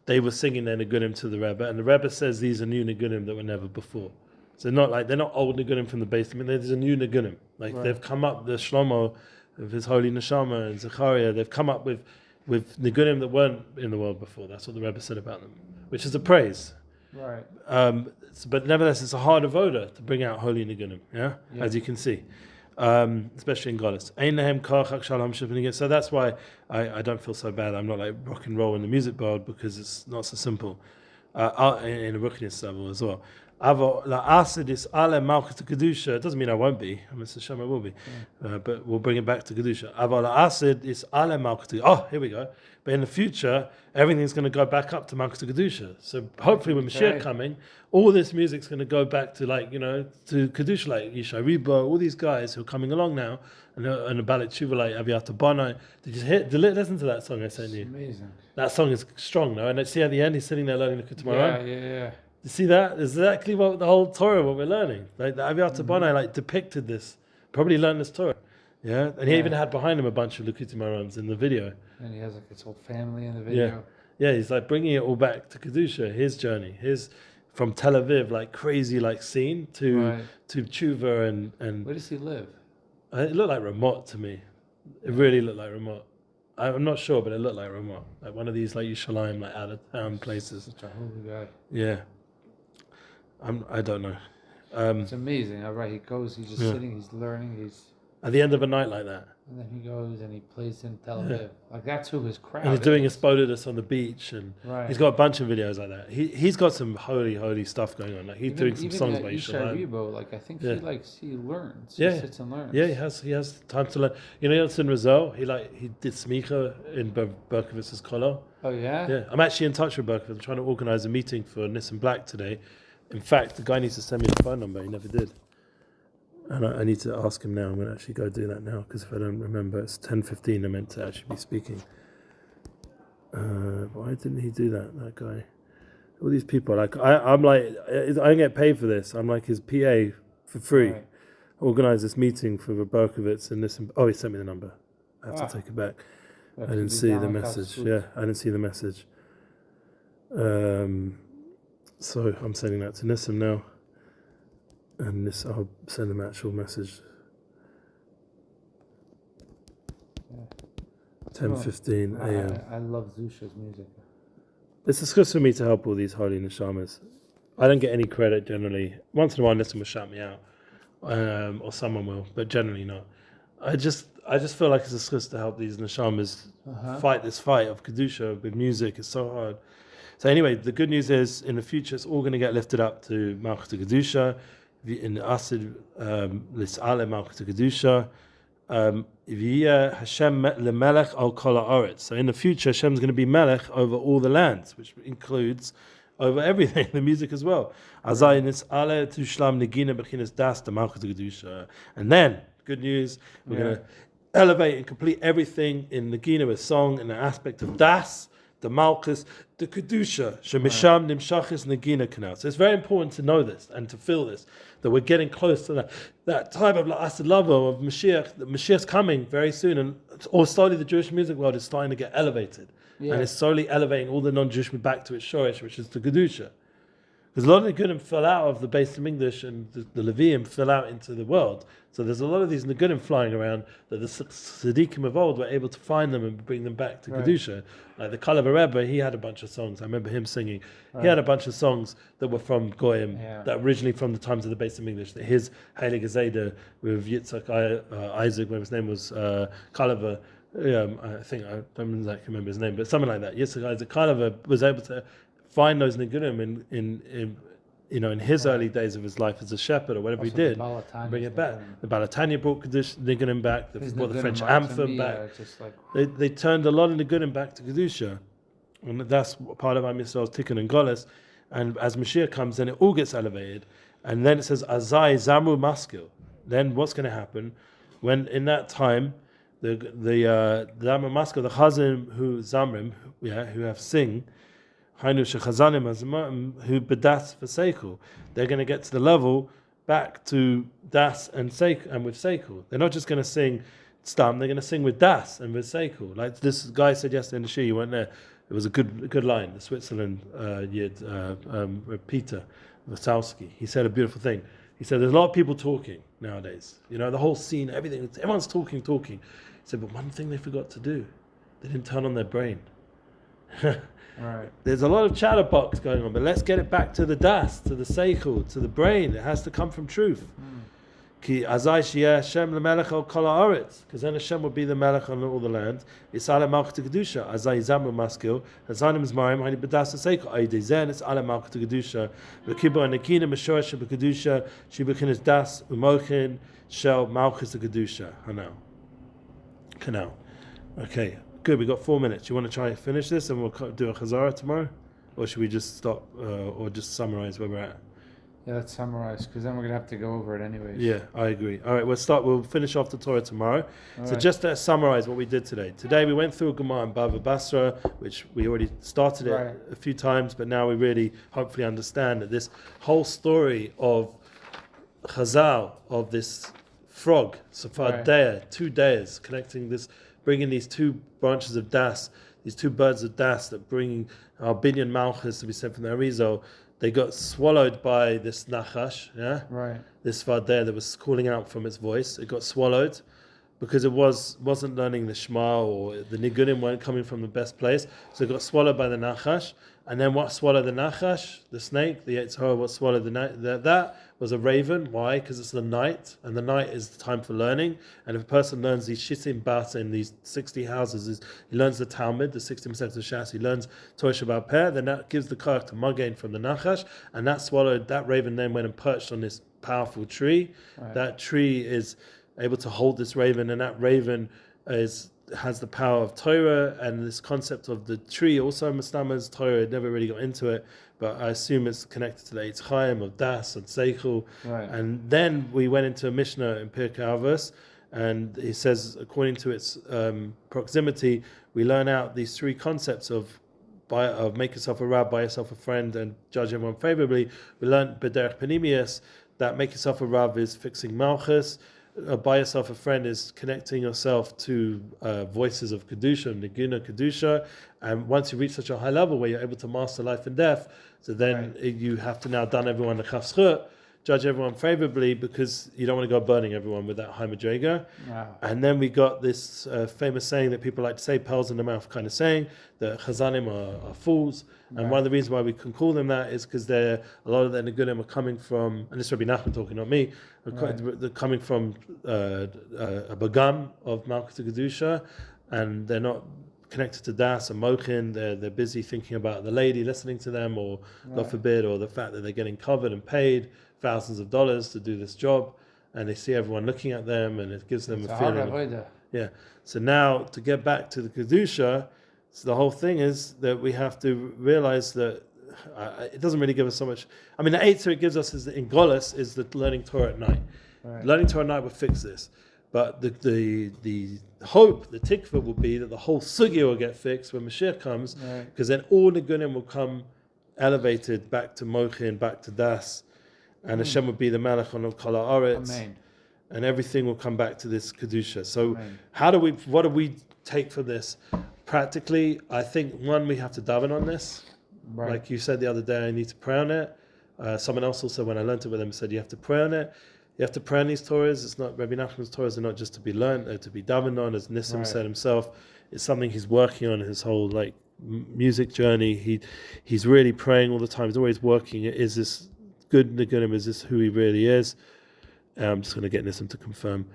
they were singing their Nigunim to the Rebbe, and the Rebbe says these are new Nigunim that were never before. So they're not old Nigunim from the basement. There's a new Nigunim. They've come up. The Shlomo of his holy neshama and Zechariah. They've come up with nigunim that weren't in the world before. That's what the Rebbe said about them, which is a praise. Right. But nevertheless, it's a hard avoda to bring out holy nigunim, as you can see, especially in Goddess. So that's why I don't feel so bad. I'm not like rock and roll in the music world because it's not so simple. In a ruchnius level as well. It doesn't mean I won't be. Mr. Shema will be, but we'll bring it back to kedusha. Oh, here we go. But in the future, everything's going to go back up to Malchus kedusha. So hopefully, when Mashiach coming, all this music's going to go back to to kedusha, like Yishai Ribo, all these guys who are coming along now, and the Balit Tshuva like Aviata Bono. Did you listen to that song I sent you? Amazing. That song is strong, though, and see at the end he's sitting there learning Likutei Moharan. Yeah. You see that? It's exactly what the whole Torah, what we're learning. Like the Aviata Bono, depicted this. Probably learned this Torah. Yeah? And he even had behind him a bunch of Likutei Moharans in the video. And he has his whole family in the video. Yeah, he's bringing it all back to Kedusha, his journey. From Tel Aviv, crazy scene to Tshuva and Where does he live? It looked like Ramot to me. It really looked like Ramot. I'm not sure, but it looked like Ramot. Like one of these Yerushalayim, out of town places. Such a holy guy. Yeah. I don't know. It's amazing. All right, he goes, he's just sitting, he's learning, at the end of a night like that. And then he goes and he plays in Tel Aviv. That's who his crowd and he's doing a spodidus on the beach, and he's got a bunch of videos like that. He's got some holy stuff going on. He's doing some songs by Yishai Ribo, I think he learns. Yeah. He sits and learns. Yeah, he has time to learn. Yeltsin Rizal, he did smicha in Berkovitz's kolo. Oh yeah? Yeah. I'm actually in touch with Berkovitz. I'm trying to organize a meeting for Nissan Black today. In fact, the guy needs to send me the phone number. He never did. And I need to ask him now. I'm going to actually go do that now, because if I don't remember, it's 10:15. I'm meant to actually be speaking. Why didn't he do that guy? All these people, I don't get paid for this. I'm like his PA for free. Right. Organize this meeting for Berkovitz and this. Oh, he sent me the number. I have to take it back. I didn't see the message. Yeah, I didn't see the message. So I'm sending that to Nissim now. And I'll send him an actual message. 10:15 a.m. I love Zusha's music. It's discussed for me to help all these holy neshamas. I don't get any credit generally. Once in a while, Nissim will shout me out, or someone will, but generally not. I just feel like it's discussed to help these neshamas fight this fight of kedusha with music. It's so hard. So anyway, the good news is in the future, it's all going to get lifted up to Malchus Kedusha. In the Asid Lis'ale Malchus Kedusha, Hashem lemelech al kol haaretz. So in the future, Hashem's going to be melech over all the lands, which includes over everything, the music as well. Azay Nis'ale tushlam negina b'chinas das the Malchus Kedusha. And then, good news, we're going to elevate and complete everything in negina with song and the aspect of das, the Malchus, the Kedusha, Shemisham Nimshachis Nagina Canal. So it's very important to know this and to feel this, that we're getting close to that time of La'asad Lavo, of Mashiach. The Mashiach's coming very soon, and slowly the Jewish music world is starting to get elevated. Yeah. And it's slowly elevating all the non-Jewish back to its shorish, which is the Kedusha. Because a lot of the Negunim fell out of the base of English, and the Levium fell out into the world. So there's a lot of these Negunim flying around that the Tzaddikim of old were able to find them and bring them back to Kedusha. Like the Kalev Rebbe, he had a bunch of songs. I remember him singing. He had a bunch of songs that were from Goyim, that originally from the times of the base of English. His Heilige Zeder with Yitzhak Isaac, whatever his name was, Kalev. I think I don't exactly remember his name, but something like that. Yitzhak Isaac Kalev was able to find those Negunim in his early days of his life as a shepherd or whatever he did, bring it back. The Balatanya brought Negunim back, brought the French anthem back. They turned a lot of Negunim back to Kedusha. And that's part of our Yisrael's Tikkun and Goles. And as Mashiach comes, then it all gets elevated. And then it says, Azai Zamru Maskil. Then what's going to happen? When in that time, the Zamru Maskil, the Chazim who Zamrim, who have sing, who bedas v'seichel, they're going to get to the level back to das and with seichel. They're not just going to sing stam; they're going to sing with das and with seichel. Like this guy said yesterday in the shir, you weren't there. It was a good line. The Switzerland Yid Peter Wasowski. He said a beautiful thing. He said, there's a lot of people talking nowadays. The whole scene, everything, everyone's talking. He said, but one thing they forgot to do, they didn't turn on their brain. Right. There's a lot of chatterbox going on, but let's get it back to the das, to the seichel, to the brain. It has to come from truth. Ki azai sheyeh Hashem lemelech al kol haaretz, because then Hashem will be the melech on all the land. It's ale malchut kedusha. Azai zamu maskil. Hazanim zmarim hani bedas seichel. Ayidei zen it's ale malchut kedusha. V'kibo anekina meshoresh bekedusha. She bechinas das umochin shel malchus kedusha. Hanau. Canal. Okay. Good, we got 4 minutes. You want to try and finish this and we'll do a chazara tomorrow? Or should we just stop or just summarize where we're at? Yeah, let's summarize, because then we're going to have to go over it anyways. Yeah, I agree. All right, we'll finish off the Torah tomorrow. So right. Just to summarize what we did today. Today we went through a Gemara in Bava Basra, which we already started it a few times, but now we really hopefully understand that this whole story of Chazal, of this frog, Safar Deah, 2 days, connecting this, bringing these 2 branches of das, these 2 birds of das that bring our binyan malchus to be sent from the Arizal, they got swallowed by this nachash, this Vadeh that was calling out from its voice. It got swallowed because it wasn't learning the Shema, or the Nigunim weren't coming from the best place. So it got swallowed by the nachash. And then what swallowed the nachash? The snake, the Yetzer Hara, what swallowed that was a raven. Why? Because it's the night, and the night is the time for learning. And if a person learns these shitim bata in these 60 houses, he learns the Talmud, the 60 Masechtas of Shas, he learns Torah Shabbat Peh, then that gives the koach to Magain from the nachash, and that raven then went and perched on this powerful tree. Right. That tree is able to hold this raven, and that raven has the power of Torah, and this concept of the tree also Mastama's Torah. Never really got into it, but I assume it's connected to the Eitz Chaim of Das and Seichel. Right. And then we went into a Mishnah in Pirkei Avos, and he says, according to its proximity, we learn out these 3 concepts of make yourself a rab, buy yourself a friend, and judge everyone favorably. We learned B'derech Panimius that make yourself a rab is fixing Malchus. Buy yourself a friend is connecting yourself to voices of Kedusha, Niguna Kedusha, and once you reach such a high level where you're able to master life and death, so then you have to now done everyone the chafschut, judge everyone favorably, because you don't want to go burning everyone with that high madrega. Wow. And then we got this famous saying that people like to say, pearls in the mouth kind of saying, that chazanim are fools. And one of the reasons why we can call them that is because a lot of their nigunim are coming from, and this is Rebbe Nachman talking, not me, they're coming from a bagam of Malchut Kedusha, and they're not connected to Das and Mochin. They're busy thinking about the lady listening to them, or God forbid, or the fact that they're getting covered and paid thousands of dollars to do this job, and they see everyone looking at them, and it gives them a feeling. Yeah. So now to get back to the Kedusha, so the whole thing is that we have to realize that it doesn't really give us so much. I mean, the Eitzer it gives us in Golos is the learning Torah at night. Right. Learning Torah at night will fix this. But the hope, the tikva will be that the whole sugya will get fixed when Mashiach comes, because then all the Nigunim will come elevated back to Mochin, back to Das, and Hashem will be the Melech on Kol Haaretz, and everything will come back to this Kedusha. So what do we take from this? Practically, I think, one, we have to daven on this. Right. Like you said the other day, I need to pray on it. Someone else also, when I learned it with them, said you have to pray on it. You have to pray on these Torahs. It's not, Rebbe Nachman's Torahs are not just to be learned, they're to be davened on, as Nissim said himself. It's something he's working on his whole music journey. He's really praying all the time. He's always working. Is this good Nigunim? Is this who he really is? I'm just going to get Nissim to confirm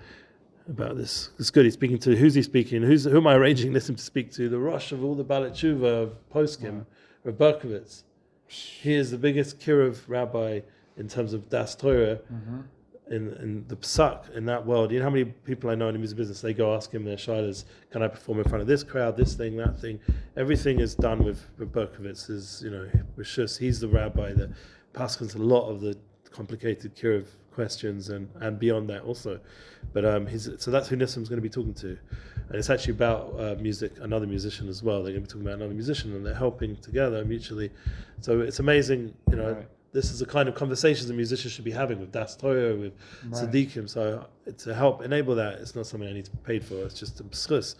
about this. It's good. He's speaking to, who's he speaking? Who am I arranging Nissim to speak to? The Rosh of all the Balat Tshuva of Poskim, Rav Berkovitz. He is the biggest Kiruv rabbi in terms of Das Torah. In the psak in that world. You know how many people I know in the music business, they go ask him their shilas, can I perform in front of this crowd, this thing, that thing. Everything is done with Berkovitz. Rishus. He's the rabbi that paskins a lot of the complicated Kiruv questions and beyond that also. But so that's who Nissim's going to be talking to. And it's actually about music, another musician as well. They're going to be talking about another musician, and they're helping together mutually. So it's amazing, This is the kind of conversations a musician should be having with Das Torah, with Tzaddikim. So to help enable that, it's not something I need to be paid for. It's just a b'schus.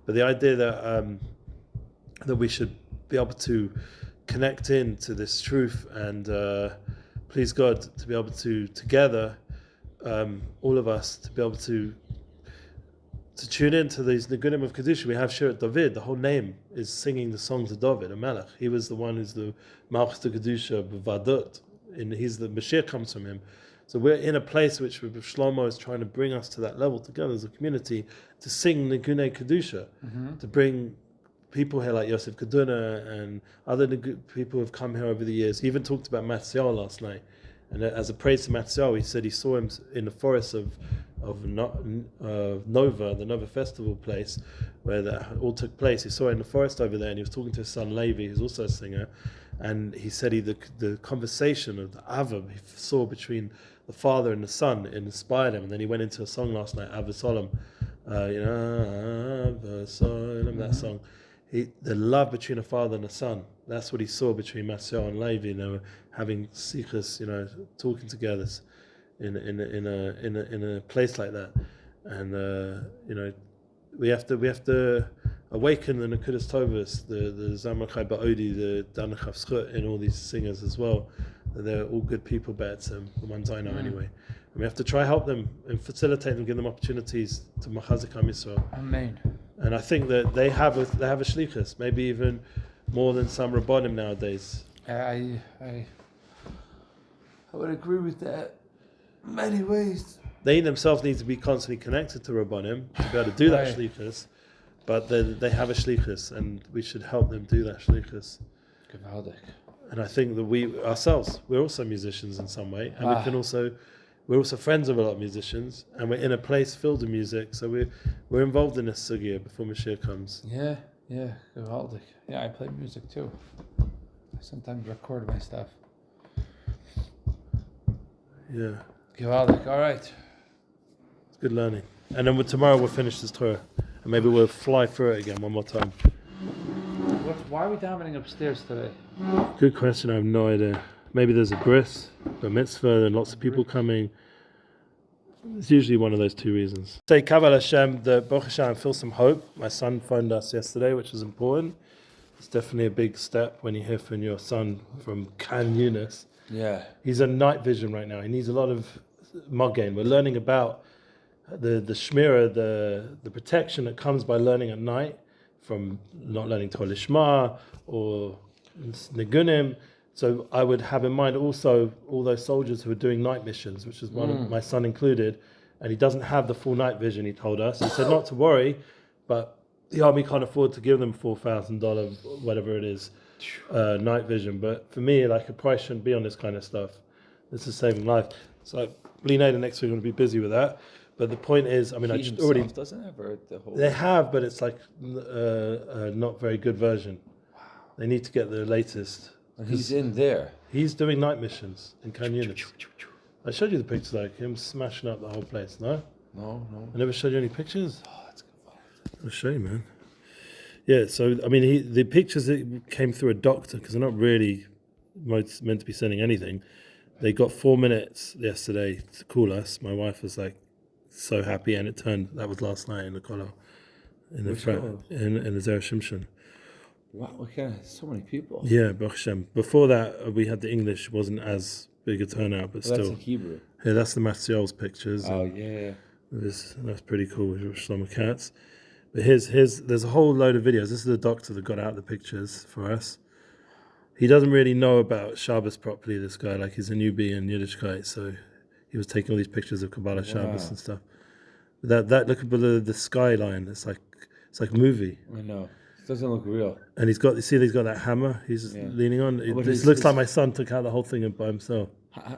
But the idea that we should be able to connect into this truth and please God, to be able to together, all of us, to be able to tune into these Nigunim of Kedusha. We have Shirat David. The whole name is singing the songs of Dovid HaMelech. He was the one who's the Malchus de Kedusha B'Vadot, and he's the Mashiach comes from him. So we're in a place which Rav Shlomo is trying to bring us to that level together as a community to sing Nigunei Kedusha, to bring people here like Yosef Kaduna and other people who have come here over the years. He even talked about Matziel last night. And as a praise to Matziel, he said he saw him in the forest of Nova, the Nova festival place, where that all took place. He saw it in the forest over there, and he was talking to his son Levi, who's also a singer. And he said the conversation of the Ava he saw between the father and the son inspired him. And then he went into a song last night, Ava Solemn, Ava Solemn, that song. The love between a father and a son. That's what he saw between Matziel and Levi. They were having sikhs, talking together in a place like that. And we have to awaken the Nekudas Tovas, the Zamachai Ba'odi, the Danachaf Schut, and all these singers as well. They're all good people, but the ones I know anyway. And we have to try help them and facilitate them, give them opportunities to Machazik Am Yisrael. Amen. And I think that they have a shlichus, maybe even more than some Rabbanim nowadays. I would agree with that in many ways. They themselves need to be constantly connected to Rabbanim to be able to do that shlichus, but they have a shlichus, and we should help them do that shlichus. Gewaldig. And I think that we're also musicians in some way, and we're also friends of a lot of musicians, and we're in a place filled with music, so we're involved in this sugya before Mashiach comes. Yeah, gewaldig. Yeah, I play music too. I sometimes record my stuff. Yeah. Gewaldig, all right. It's good learning. And then tomorrow we'll finish this Torah, and maybe we'll fly through it again one more time. Why are we davening upstairs today? Good question, I have no idea. Maybe there's a bris, a mitzvah, and lots of people coming. It's usually one of those two reasons. Say Kaval Hashem, the Baruch Hashem, feel some hope. My son phoned us yesterday, which is important. It's definitely a big step when you hear from your son from Khan Yunis. Yeah. He's on night vision right now. He needs a lot of mogain. We're learning about the shmira, the protection that comes by learning at night, from not learning Torah Lishma or Nigunim. So I would have in mind also all those soldiers who are doing night missions, which is one of my son included, and he doesn't have the full night vision, he told us. He said not to worry, but the army can't afford to give them $4,000, whatever it is, night vision. But for me, a price shouldn't be on this kind of stuff. This is saving life. So Bli Neder next week, I'm going to be busy with that. But the point is, I just already... doesn't have the whole... They have, but it's not very good version. Wow. They need to get the latest. He's in there. He's doing night missions in Khan Yunis. I showed you the pictures, him smashing up the whole place, no? No. I never showed you any pictures? Oh, that's good. I'll show you, man. Yeah, so, the pictures that came through a doctor, because they're not really meant to be sending anything. They got 4 minutes yesterday to call us. My wife was so happy, and that was last night in the Kollel, in the Zera Shimshon. Wow, okay, so many people. Yeah, Baruch Hashem. Before that, we had the English, wasn't as big a turnout, but still. That's in Hebrew. Yeah, that's the Matziel's pictures. Oh, yeah. That's pretty cool with Rav Shlomo Katz. But there's a whole load of videos. This is the doctor that got out the pictures for us. He doesn't really know about Shabbos properly, this guy. He's a newbie in Yiddishkeit, so he was taking all these pictures of Kabbalah Shabbos and stuff. That look at the skyline. It's like a movie. I know. It doesn't look real. And he's got that hammer he's leaning on. It looks like my son took out the whole thing by himself.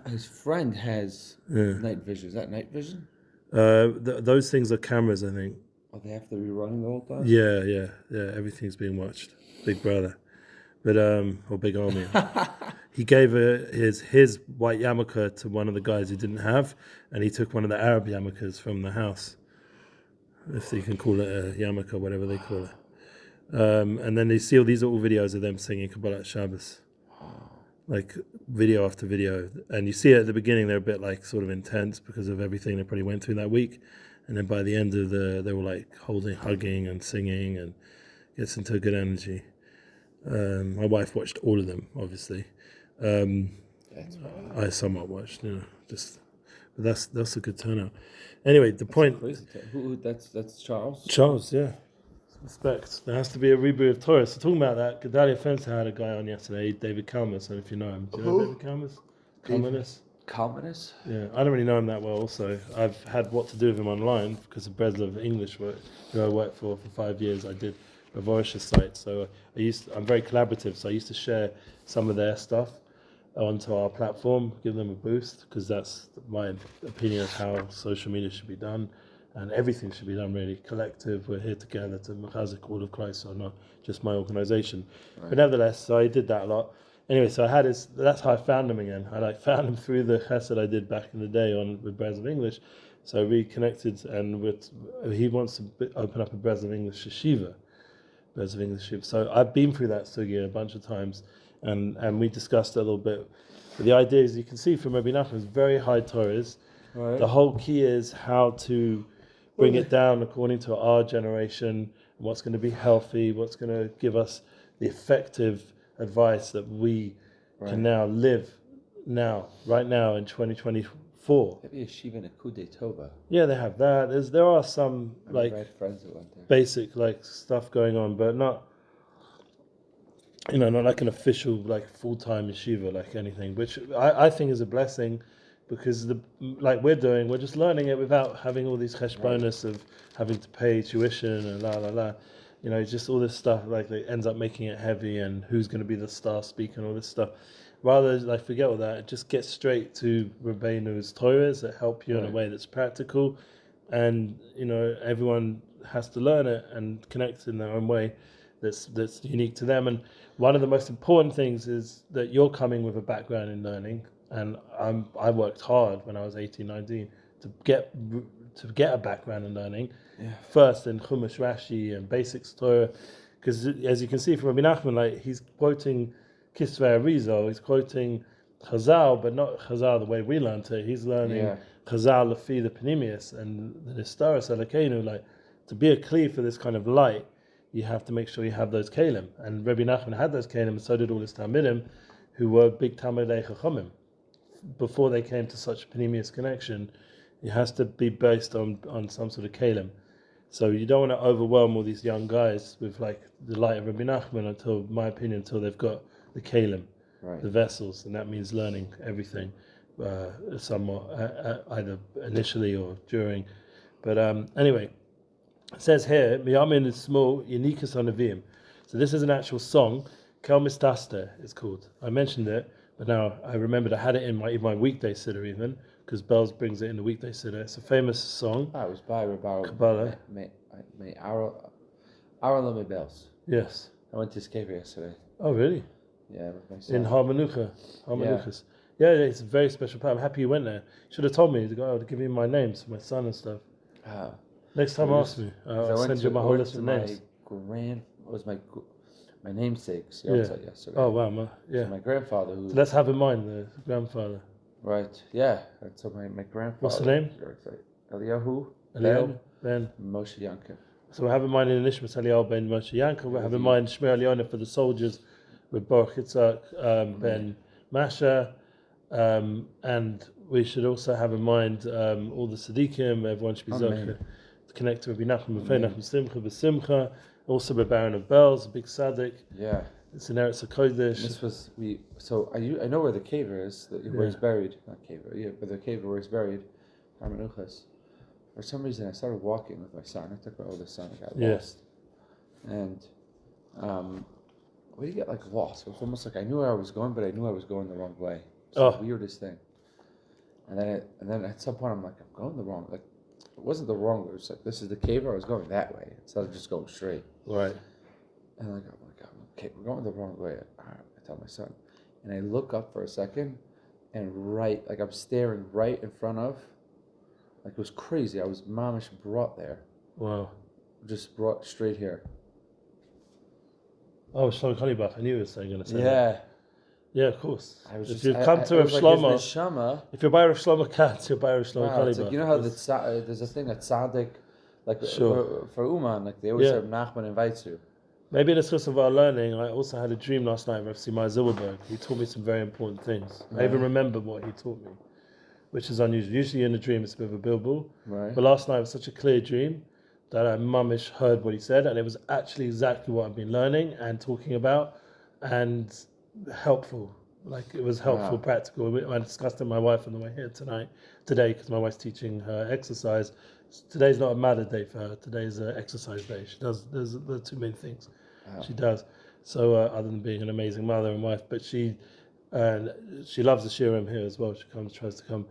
His friend has night vision. Is that night vision? Those things are cameras, I think. Oh, they have to be running the whole time? Yeah. Everything's being watched. Big brother. But, or big army. He gave his white yarmulke to one of the guys who didn't have, and he took one of the Arab yarmulkes from the house. If you can call it a yarmulke, whatever they call it. And then these are all videos of them singing Kabbalah Shabbos, video after video. And you see it at the beginning, they're a bit sort of intense because of everything they probably went through that week. And then by the end of they were hugging and singing, and gets into a good energy. My wife watched all of them, obviously. Yeah, That's I somewhat watched, but that's a good turnout. Anyway, the point. Who? That's Charles. Charles, yeah. Respect. There has to be a reboot of Torah. So talking about that, Gedalia Fenster had a guy on yesterday, David Kalmus. I don't know if you know him. Do you know David Kalmus? Kalmus? Yeah, I don't really know him that well. Also, I've had what to do with him online because of Breslov English work, who I worked for 5 years. I did a Vorisha site, so I'm very collaborative. So I used to share some of their stuff onto our platform, give them a boost, because that's my opinion of how social media should be done, and everything should be done really collective. We're here together to mechazik all of Christ, so not just my organization. Right. But nevertheless, so I did that a lot. Anyway, so that's how I found him again. I found him through the chesed I did back in the day with Breslov English. So I reconnected, and he wants to open up a Breslov English yeshiva. Breslov English yeshiva. So I've been through that sugya a bunch of times, and we discussed it a little bit. But the idea is, you can see from Rebbe Nachman, it's very high Torahs. Right. The whole key is how to bring it down according to our generation, and what's going to be healthy, what's going to give us the effective advice that we can now live right now in 2024. Maybe a Shiva and a Likutei Tova. Yeah, they have that. There are some basic stuff going on, but not not like an official full-time yeshiva like anything, which I think is a blessing, because we're just learning it without having all these cheshbonos of having to pay tuition and la la la. Just all this stuff, it ends up making it heavy, and who's going to be the star speaker and all this stuff. Rather, forget all that, just get straight to Rabbeinu's Torahs that help you in a way that's practical, and everyone has to learn it and connect in their own way that's unique to them. And one of the most important things is that you're coming with a background in learning, and I worked hard when I was 18, 19 to get a background in learning. Yeah. First in Chumash, Rashi, and basics Torah, because as you can see from Rebbe Nachman, he's quoting Kisvei Arizal, he's quoting Chazal, but not Chazal the way we learned it. He's learning Chazal Lefi the Panemius and the Nistaras Alakenu. To be a kli for this kind of light, you have to make sure you have those kelim. And Rebbe Nachman had those kelim, and so did all his Talmidim, who were big Talmudei Chachamim. Before they came to such a Panemius connection, it has to be based on some sort of kelim. So you don't want to overwhelm all these young guys with the light of Rebbe Nachman until they've got the kelim, the vessels, and that means learning everything, somewhat either initially or during. But anyway, it says here, Miyamin is small, Yenikas Anavim. So this is an actual song. Kel Mistaster it's called. I mentioned it, but now I remembered I had it in my weekday Seder even, because Bells brings it in the weekday Seder. It's a famous song. Oh, it was by Rabbi Kabbalah. Our Bells. Yes. I went to his cave yesterday. Oh, really? Yeah, with my son. In Harmanuchas. Yeah, it's a very special part. I'm happy you went there. Should have told me to go. I would give you my names for my son and stuff. Next time, ask me. I'll send you my whole list of names. My namesake's yesterday. Oh wow, So my grandfather. So let's have in mind the grandfather. Right. Yeah. So my grandfather. What's the name? Eliyahu Ben Moshe Yanker. So we have in mind in Nishmas Eliyahu Ben Moshe Yanker. We have in mind Shmer Eliyahu for the soldiers with Baruch Yitzhak Ben Masha, and we should also have in mind all the Tzaddikim. Everyone should be zocher to connect to Rebbe Nachman, Nachman Simcha, B'Simcha. Also, the Baron of Bells, a big tzaddik. Yeah, it's in Eretz HaKodesh. This was So I know where the caver is, where he's buried. Not caver, but the caver where he's buried. Harmanuchas. For some reason, I started walking with my son. I took my oldest son. I got lost, and we get lost. It was almost like I knew where I was going, but I knew I was going the wrong way. It's the weirdest thing. And then at some point, I'm going the wrong. It wasn't the wrong way. It was this is the cave. I was going that way instead of just going straight. Right. And I'm okay, we're going the wrong way. All right, I tell my son, and I look up for a second, and I'm staring right in front of. It was crazy. I was mamish brought there. Wow. Just brought straight here. Oh, Shlomo Kalibach. I knew you were going to say that. Yeah. Yeah, of course. If you come to Rav Shlomo, if you're by Rav Shlomo Katz, you're by Rav Shlomo Kalibach. You know how there's a thing that tzaddik, for Uman, they always say Nachman invites you. Maybe in the source of our learning, I also had a dream last night of Rav Simai Zilberberg. He taught me some very important things. Right. I even remember what he taught me, which is unusual. Usually in a dream it's a bit of a bilbil. Right. But last night was such a clear dream that I mummish heard what he said, and it was actually exactly what I've been learning and talking about, and helpful. Like, it was helpful, practical. I discussed it with my wife on the way here today, because my wife's teaching her exercise. Today's not a matter day for her. Today's an exercise day. She does. There's the two main things she does. So other than being an amazing mother and wife, but she loves the shiurim here as well. She tries to come,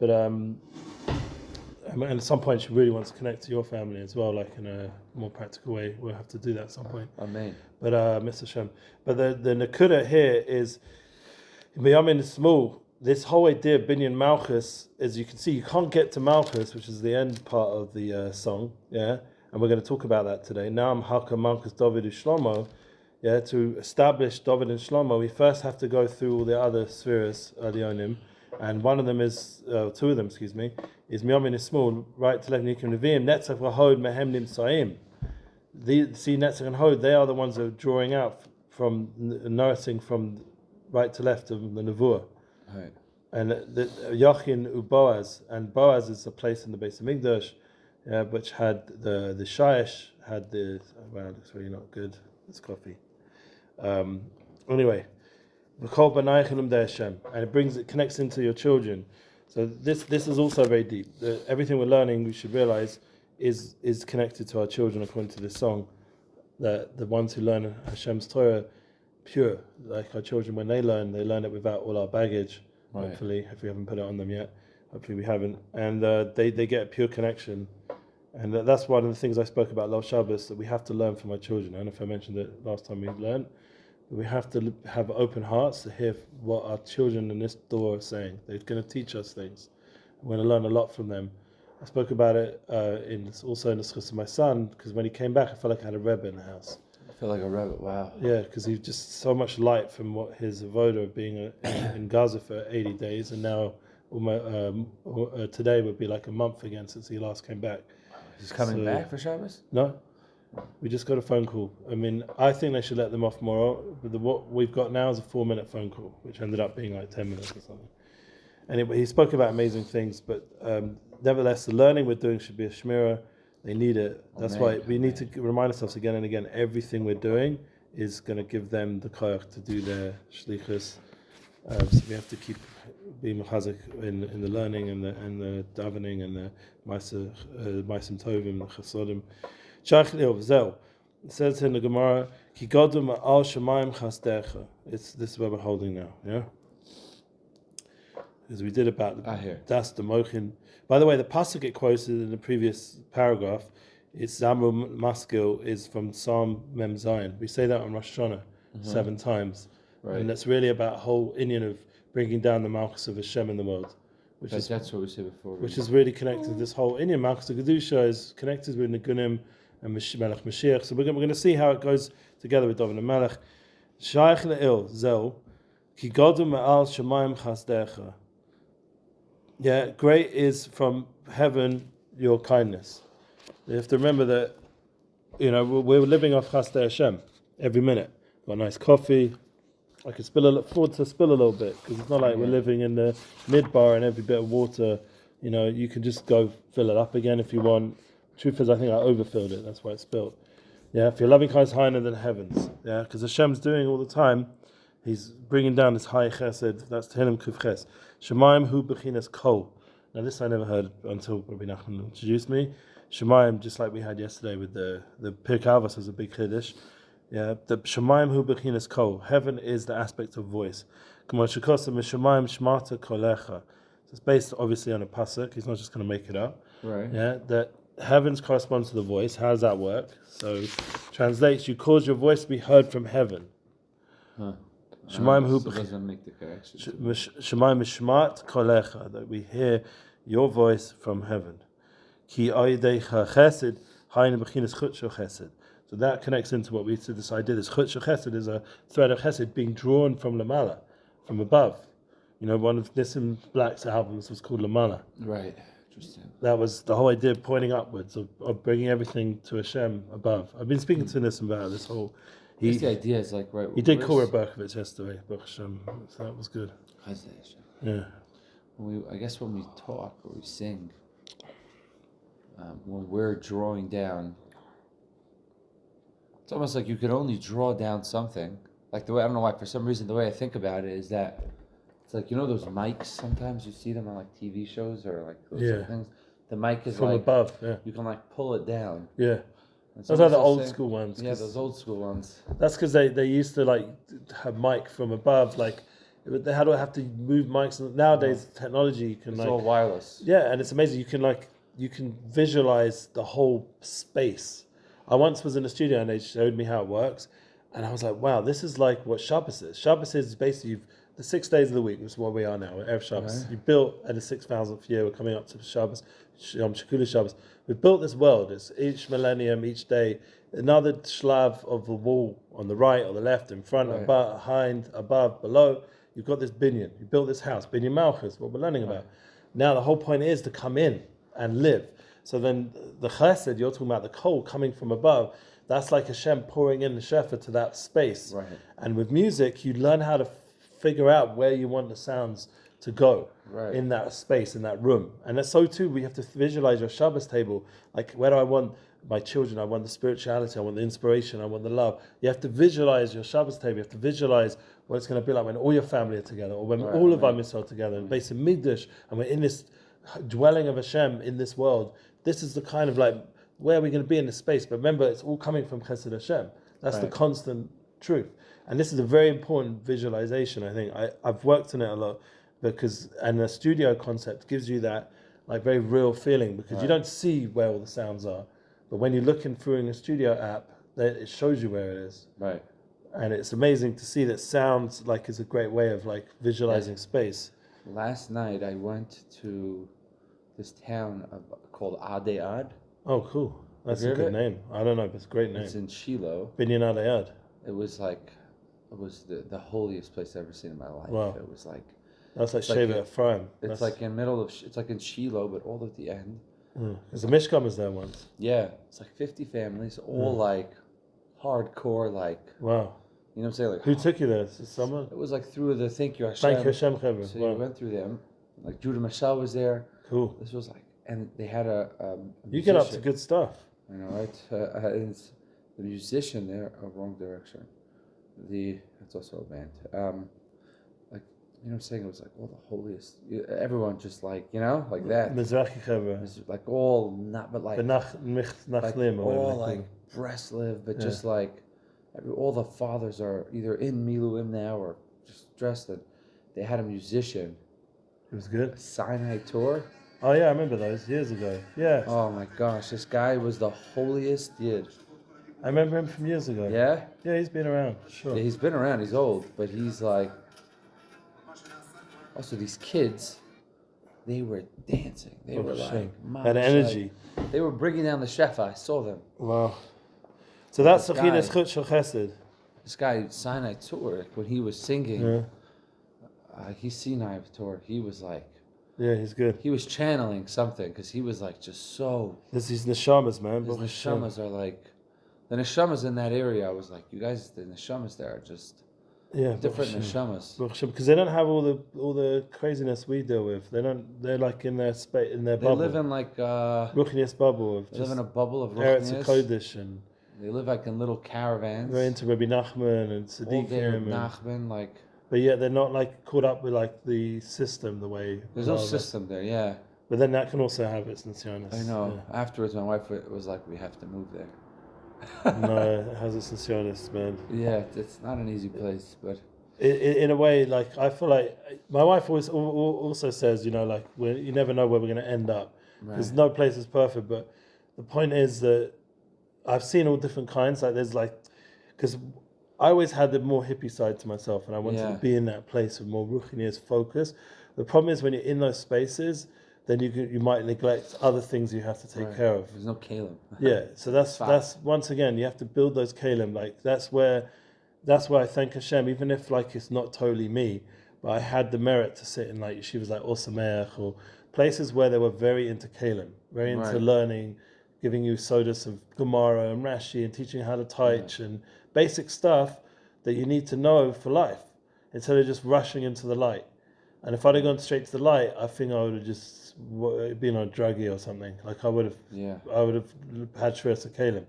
but and at some point she really wants to connect to your family as well, like in a more practical way. We'll have to do that at some point. Amen. But Mr. Shem. But the Nakuda here is Biyamin is small. This whole idea of Binyan Malchus, as you can see, you can't get to Malchus, which is the end part of the song, yeah? And we're going to talk about that today. Now I'm Haka Malchus Dovid Shlomo. Yeah, to establish Dovid and Shlomo, we first have to go through all the other spheres, Adionim, and one of them is, two of them, is Miyamin is small, right to left, Nikim Nevi'im, Netzach V'Hod Mehem Nimtzaim. See, Netzach and Hod, they are the ones that are drawing out from, nourishing from right to left of the Nevuah. Right. And the Yachin Boaz, and Boaz is a place in the base of Migdash, which had the Shayesh, had the, wow, it looks really not good, this coffee. Anyway, and it connects into your children. So this is also very deep. Everything we're learning, we should realize, is connected to our children according to this song. That the ones who learn Hashem's Torah pure, like our children, when they learn it without all our baggage. Right. Hopefully, if we haven't put it on them yet, hopefully we haven't, and they get a pure connection, and that's one of the things I spoke about Lil Shabbos, that we have to learn from our children. I don't know if I mentioned it last time we learned, but we have to have open hearts to hear what our children in this door are saying. They're going to teach us things. We're going to learn a lot from them. I spoke about it also in the schus of my son, because when he came back, I felt like I had a Rebbe in the house. I feel like a Rebbe, wow. Yeah, because he's just so much light from what his avoda of being in Gaza for 80 days, and now today would be like a month again since he last came back. He's coming back for Shabbos? No, we just got a phone call. I mean, I think they should let them off more, but what we've got now is a 4-minute phone call, which ended up being like 10 minutes or something. Anyway, he spoke about amazing things, but nevertheless, the learning we're doing should be a shmirah. They need it. That's why we need to remind ourselves again and again, everything we're doing is going to give them the koyach to do their shlichus. So we have to keep being mechazik in the learning and the davening and the ma'asim tovim, the chasodim. It says in the Gemara, Ki godum al shamayim chasdecha. This is where we're holding now, yeah? Because we did about das the mochin. By the way, the pasuk it quoted in the previous paragraph, it's Zamru Maskil, is from Psalm Mem Zayin. We say that on Rosh Hashanah 7 times. Right. And that's really about a whole Indian of bringing down the Malchus of Hashem in the world. That's what we said before. Which is really connected to this whole Indian. Malchus of Kedusha is connected with Nigunim and Melech Mashiach. So we're going to see how it goes together with Dovid HaMelech. Shaykh le'il, zel, ki godu ma'al shamayim chasdecha. Yeah, great is from heaven your kindness. You have to remember that, we're living off Chasdei Hashem every minute. Got a nice coffee. I can afford to spill a little bit, because it's not like we're living in the midbar and every bit of water, you can just go fill it up again if you want. Truth is, I think I overfilled it. That's why it spilled. Yeah, if your loving kindness is higher than heavens. Yeah, because Hashem's doing all the time. He's bringing down this high chesed. That's Tehillim Kuf Ches. Shemayim hu bechinas kol. Now this I never heard until Rebbe Nachman introduced me. Shemayim, just like we had yesterday with the Pirkei Avos, was a big chiddush. Yeah, the Shemayim hu bechinas kol. Heaven is the aspect of voice. K'mo shekosav mishemayim shmata kolecha. So it's based obviously on a pasuk. He's not just going to make it up. Right. Yeah, that heavens corresponds to the voice. How does that work? So translates, you cause your voice to be heard from heaven. Huh. Shemaim hu doesn't make the connection. Shemaim mishmat kolecha, that we hear your voice from heaven. Ki aydecha chesed hayin bechinas chutzah chesed. So that connects into what we said. This idea, this chutzah chesed is a thread of chesed being drawn from lamala, from above. One of Nissim Black's albums was called Lamala. Right. Interesting. That was the whole idea, pointing upwards, of bringing everything to Hashem above. I've been speaking to Nissim about this whole. The idea is like, right. He did call Berkovitz yesterday, Baruch Hashem, so that was good. Yeah. I guess when we talk or we sing, when we're drawing down, it's almost like you could only draw down something. Like the way, I don't know why, for some reason, the way I think about it is that it's like, those mics, sometimes you see them on like TV shows or like those sort of things. The mic is from like, above, yeah. You can like pull it down. Yeah. Those are the old school ones. Yeah, those old school ones. That's because they used to like have mic from above, like they had to have to move mics. Nowadays, technology, you can it's all wireless. Yeah, and it's amazing. You can visualize the whole space. I once was in a studio and they showed me how it works, and I was like, wow, this is like what Shabbos is. Shabbos is basically the 6 days of the week, which is what we are now, Erev Shabbos. Right. You built at the 6,000th year, we're coming up to Shabbos, Shekula Shabbos. We've built this world. It's each millennium, each day, another shlav of the wall on the right or the left, in front, behind, above, below. You've got this binyan. You built this house, binyan malchus, what we're learning about. Now the whole point is to come in and live. So then the chesed, you're talking about the coal coming from above, that's like Hashem pouring in the shefa to that space. Right. And with music, you learn how to figure out where you want the sounds to go in that space, in that room. And that's so too, we have to visualize your Shabbos table. Like, where do I want my children? I want the spirituality, I want the inspiration, I want the love. You have to visualize your Shabbos table. You have to visualize what it's going to be like when all your family are together, or when all of our mitzvot are together, and Beis Hamikdash, and we're in this dwelling of Hashem in this world. This is the kind of like, where are we going to be in this space? But remember, it's all coming from Chesed Hashem. That's the constant truth. And this is a very important visualization, I think. I've worked on it a lot, and the studio concept gives you that like very real feeling, because you don't see where all the sounds are. But when you're looking through in a studio app, it shows you where it is. Right. And it's amazing to see that sound like is a great way of like visualizing space. Last night I went to this town called Daat. Oh, cool. That's a good name. I don't know, but it's a great name. It's in Shiloh. Binyan Daat. It was the holiest place I've ever seen in my life. Wow. It was like... That's like Shevet Ephraim. It's like in middle of... It's like in Shiloh, but all at the end. Because the Mishkan was there once. Yeah. It's like 50 families, all like hardcore, like... Wow. You know what I'm saying? Like, who took you there? Someone? It was like through the Thank You Hashem. Thank You Hashem Chevra. So you went through them. Like Judah Mashal was there. Cool. This was like... And they had a you get up to good stuff. I know, right? It's the musician there, wrong direction. It's also a band. Like, you know what I'm saying? It was like all the holiest. Everyone just like, like that. Mizrachi Chevra. Like all, not, but like. Like all like Breslev, but just like, all the fathers are either in Miluim now or just dressed. And they had a musician. It was good. Sinai tour. Oh yeah, I remember those years ago. Yeah. Oh my gosh, this guy was the holiest yid. I remember him from years ago. Yeah? Yeah, he's been around. Sure. Yeah, he's been around. He's old, but he's like. Also, these kids, they were dancing. They were like that energy. They were bringing down the shefa. I saw them. Wow. So that's Sechinas Chut Shel Chesed. This guy Sinai tour, when he was singing, he's Sinai tour. He was like. Yeah, he's good. He was channeling something because he was like just so. This is neshamas, man. His neshamas are like, the neshamas in that area. I was like, you guys, the neshamas there are just different neshamas. Because they don't have all the craziness we deal with. They don't. They're like in their space, in their bubble. They live in like Ruchnius bubble. They live in a bubble of Eretz Ruchnius. Kodesh, and they live like in little caravans. They're into Rebbe Nachman and Tzaddikim. Nachman, like. But yeah, they're not like caught up with like the system the way. There's no system there, yeah. But then that can also have its nisyonis. I know. Yeah. Afterwards, my wife was like, "We have to move there." No, it has its nisyonis, man. Yeah, it's not an easy place, but. In a way, like I feel like my wife always also says, like you never know where we're going to end up. Because no place is perfect. But the point is that I've seen all different kinds. Like there's because. I always had the more hippie side to myself, and I wanted to be in that place with more ruchnius focus. The problem is when you're in those spaces, then you might neglect other things you have to take care of. There's no kalim. Yeah, so that's once again you have to build those kalim. Like that's where I thank Hashem, even if like it's not totally me, but I had the merit to sit in like yeshivas like Osameach or places where they were very into Kalim, very into learning, giving you sodas of Gemara and Rashi and teaching how to teach and basic stuff that you need to know for life, instead of just rushing into the light. And if I'd have gone straight to the light, I think I would have just been on a druggie or something. Like I would have had Shviras Kalim,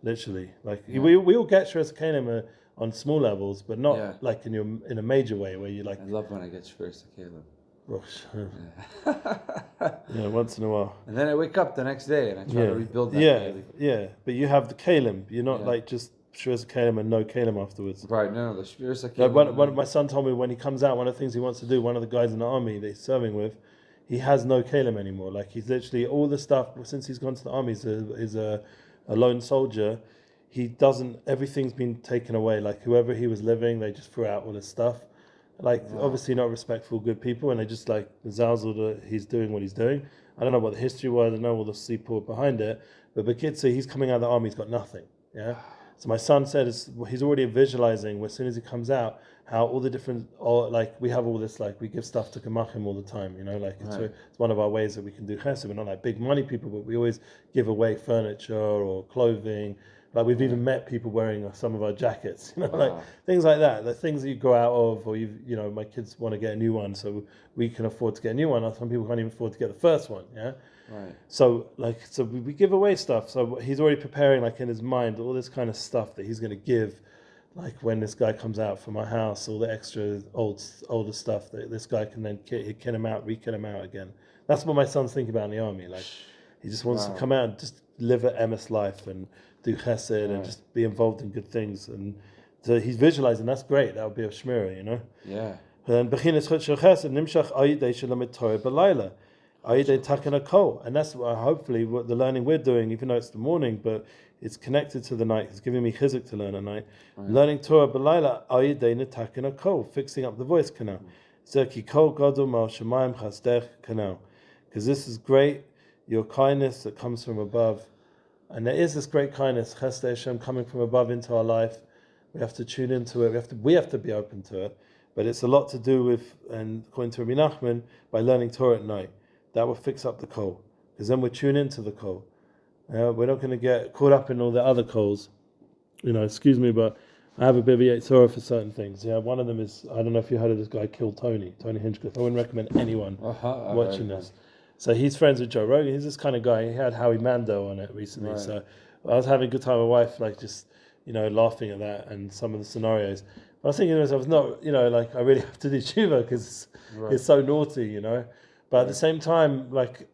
literally. Like we all get Shviras Kalim on small levels, but not like in a major way where you like. I love when I get Shviras Kalim. Once in a while. And then I wake up the next day and I try to rebuild that. Yeah. But you have the Kalim. You're not like just Shviras Kalim and no Kalim afterwards. Right, no, the Shviras Kalim. Like my son told me when he comes out, one of the things he wants to do, one of the guys in the army that he's serving with, he has no Kalim anymore. Like he's literally, all the stuff, since he's gone to the army, he's a lone soldier, he doesn't, everything's been taken away. Like whoever he was living, they just threw out all his stuff. Like obviously not respectful, good people, and they just like zazzled that he's doing what he's doing. I don't know what the history was, I don't know all the seaport behind it, but Bekitzer, he's coming out of the army, he's got nothing. Yeah. So my son said he's already visualizing as soon as he comes out how all the different, like we have all this, like we give stuff to Gemachim all the time, like it's one of our ways that we can do chesed. We're not like big money people, but we always give away furniture or clothing. Like we've even met people wearing some of our jackets, like things like that. The things that you grow out of, or my kids want to get a new one, so we can afford to get a new one. Some people can't even afford to get the first one. Yeah. Right. So we give away stuff. So he's already preparing, like in his mind, all this kind of stuff that he's going to give, like when this guy comes out from our house, all the extra older stuff that this guy can then kin him out, re-kin him out again. That's what my son's thinking about in the army. Like he just wants to come out and just live an emes life and do chesed and just be involved in good things. And so he's visualizing. That's great. That would be a shmira, Yeah. And bechinas chesed nimshach ayidei shelamed Torah b'layla. And that's hopefully what the learning we're doing, even though it's the morning, but it's connected to the night. It's giving me chizuk to learn at night. Right. Learning Torah b'layla ayidei netaken hakol, fixing up the voice canal. Zeki kol gadol mal shemayim chasdech canal, because this is great, your kindness that comes from above, and there is this great kindness, chesed Hashem, coming from above into our life. We have to tune into it. We have to be open to it. But it's a lot to do with, and according to Rebbe Nachman, by learning Torah at night. That will fix up the kol, because then we tune into the kol. We're not going to get caught up in all the other kols. Excuse me, but I have a bit of a Torah for certain things. Yeah, one of them is, I don't know if you heard of this guy, Tony Hinchcliffe. I wouldn't recommend anyone watching this. So he's friends with Joe Rogan. He's this kind of guy. He had Howie Mandel on it recently. Right. So I was having a good time with my wife, like just, laughing at that and some of the scenarios. But I was thinking to myself, no, like I really have to do tshuva because it's so naughty, But at the same time, like,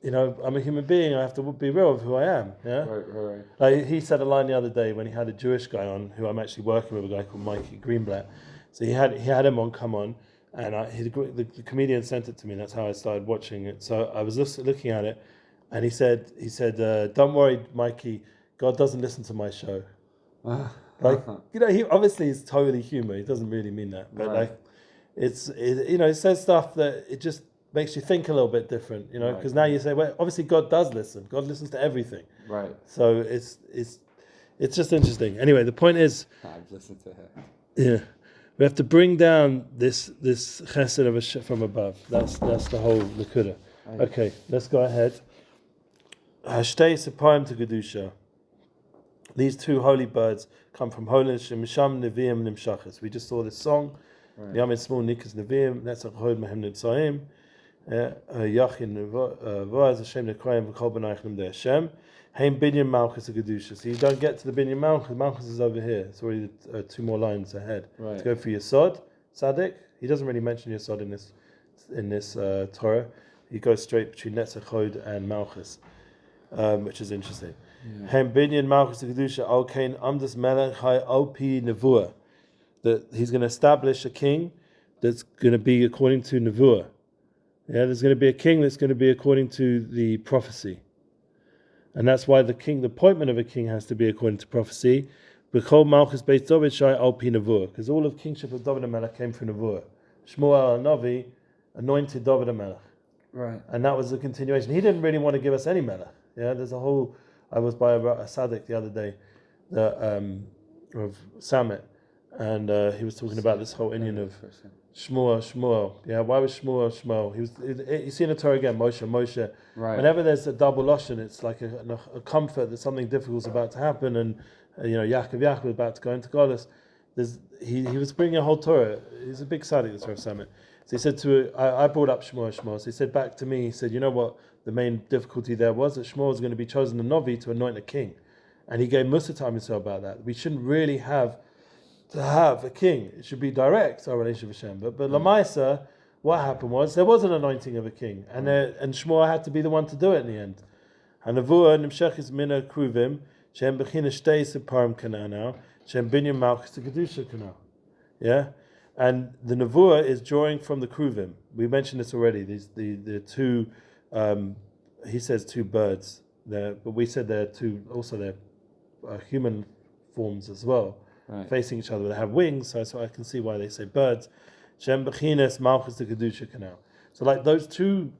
I'm a human being. I have to be real of who I am. Yeah. Right. Like he said a line the other day when he had a Jewish guy on, who I'm actually working with, a guy called Mikey Greenblatt. So he had him on, come on, and the comedian sent it to me. That's how I started watching it. So I was looking at it, and he said, "Don't worry, Mikey. God doesn't listen to my show." Like he obviously is totally humor. He doesn't really mean that, but like it says stuff that it just makes you think a little bit different, because now you say, well, obviously God does listen. God listens to everything. Right. So it's just interesting. Anyway, the point is, I've listened to him. Yeah, we have to bring down this chesed of from above. That's the whole Likutei. Okay, let's go ahead. Hashtei sepayim to Kedusha. These two holy birds come from holiness. Misham neviim nimshachas. We just saw this song. Yamin small nikas neviim. That's a chod mehem nitzaim. Yachin v'az Hashem nekrayim v'kol b'naychim de Hashem. Heim binyan malchus Kedusha. So you don't get to the binyan malchus. Malchus is over here. It's already 2 more lines ahead. Right. To go for Yesod, Tzaddik. He doesn't really mention Yesod in this Torah. He goes straight between Netzachod and Malchus, which is interesting. Heim binyan malchus Kedusha al kain amdas melech hay al pi nevuah. That he's going to establish a king that's going to be according to nevuah. Yeah, there's going to be a king that's going to be according to the prophecy. And that's why the appointment of a king has to be according to prophecy. Because all of kingship of Dovid HaMelech came from Nevuah. Shmuel Navi anointed Dovid HaMelech. Right. And that was the continuation. He didn't really want to give us any melech. Yeah, there's a whole, I was by a Sadik the other day, of Summit, and he was talking about this whole Indian of Shmuel. Yeah, why was Shmuel? You see in the Torah again, Moshe. Right. Whenever there's a double lashon, it's like a comfort that something difficult is about to happen, and Yaakov is about to go into Golus. He was bringing a whole Torah. He's a big tzaddik, this Rav Summit. So he said I brought up Shmuel. So he said back to me, he said, you know what the main difficulty there was? That Shmuel was going to be chosen a Novi to anoint a king. And he gave Musa time himself about that. We shouldn't really have to have a king. It should be direct, our relationship with Hashem. But Lamaisa, what happened was there was an anointing of a king, and Shmuel had to be the one to do it in the end. And Nevuah Nimshechis Mina Kruvim, Shem Bechina Shtei Separim Kana now, Shem Binyan Malchus to Kedusha Kana. Yeah? And the Nevuah is drawing from the Kruvim. We mentioned this already. The two, he says two birds there, but we said they're two, also they're human forms as well. Right. Facing each other. They have wings, so I can see why they say birds. Shem Bechines Malchus the Kedusha Canal. So like those two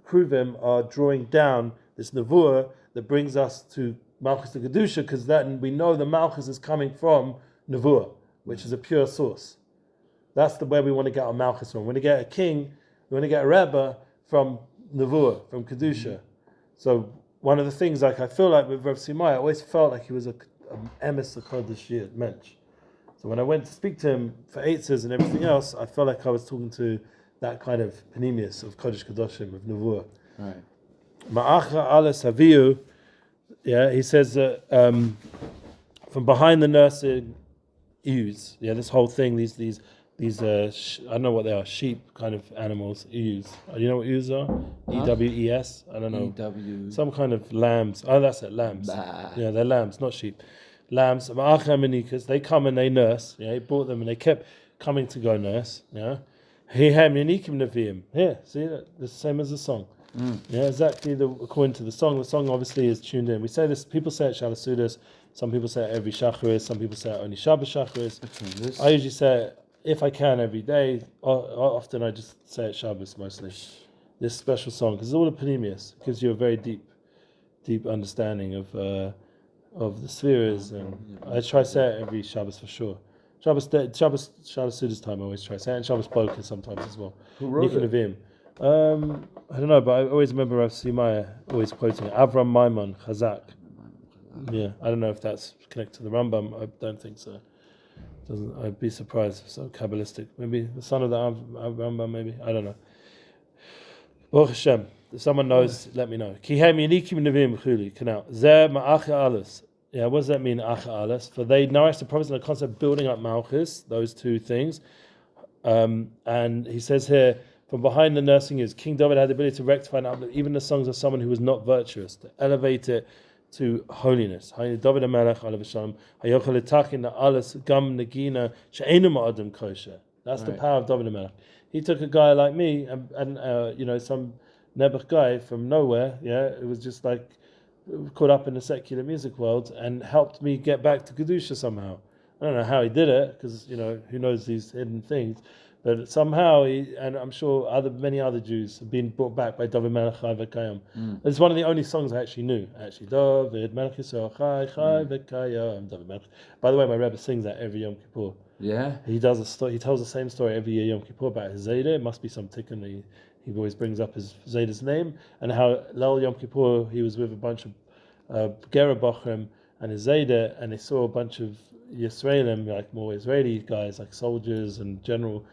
Kruvim are drawing down this Nevuah that brings us to Malchus the Kedusha, because then we know the Malchus is coming from Nevuah, which is a pure source. That's the way we want to get our Malchus from. We want to get a king, we want to get a Rebbe from Nevuah, from Kedusha. So one of the things, like I feel like with Rav Simai, I always felt like he was a emes HaKodesh Mensch. So when I went to speak to him for Eitzes and everything else, I felt like I was talking to that kind of Panemius of Kodesh Kadoshim, of Nevuah. Right. Ma'acha alas haviyu, he says that from behind the nursing ewes, this whole thing, these I don't know what they are, sheep kind of animals, ewes. You know what ewes are? EWES? I don't know. Some kind of lambs. Oh, that's it, lambs. Bah. Yeah, they're lambs, not sheep. Lambs, they come and they nurse. Yeah, he brought them and they kept coming to go nurse. Yeah. Here, see that? The same as the song. Yeah, exactly according to the song. The song obviously is tuned in. We say this, people say it Shalasudas, some people say it every Shacharis, some people say it only Shabbos Shacharis. I usually say it, if I can, every day. Often I just say it Shabbos mostly. This special song, because it's all a Panemius, gives you a very deep understanding of the spheres, and I try to say it every Shabbos for sure. Shabbos Sudas time I always try to say it, and Shabbos Boker sometimes as well. Who wrote it? I don't know, but I always remember Rav Simaya always quoting it. Avram Maimon Chazak. Yeah, I don't know if that's connected to the Rambam. I don't think so. I'd be surprised. So Kabbalistic. Maybe the son of the Rambam, maybe. I don't know. Baruch Hashem. If someone knows, let me know. Yeah, what does that mean, Acha Alas? For they nourish the prophets in the concept of building up Malchus, those two things. And he says here, from behind the nursing is King David had the ability to rectify and uplift even the songs of someone who was not virtuous, to elevate it to holiness. Dovid HaMelech, alav shalom, hayochel letakin alas gam negina she'enu ma'adam kosher. That's the power of Dovid HaMelech. He took a guy like me and some Nebuch guy from nowhere. Yeah, it was just like caught up in the secular music world and helped me get back to Kedusha somehow. I don't know how he did it, because who knows these hidden things. But somehow, and I'm sure many other Jews have been brought back by Dovid HaMelech Chai V'Kayam. It's one of the only songs I actually knew. Dovid HaMelech Yisrael Chai V'Kayam. Dovid HaMelech. By the way, my Rebbe sings that every Yom Kippur. Yeah. He does a story. He tells the same story every year Yom Kippur about his Seder. It must be some tikkun. He always brings up his Seder's name, and how Lel Yom Kippur he was with a bunch of Gera Bochrim and his Seder, and they saw a bunch of Yisraelim, like more Israeli guys, like soldiers and general.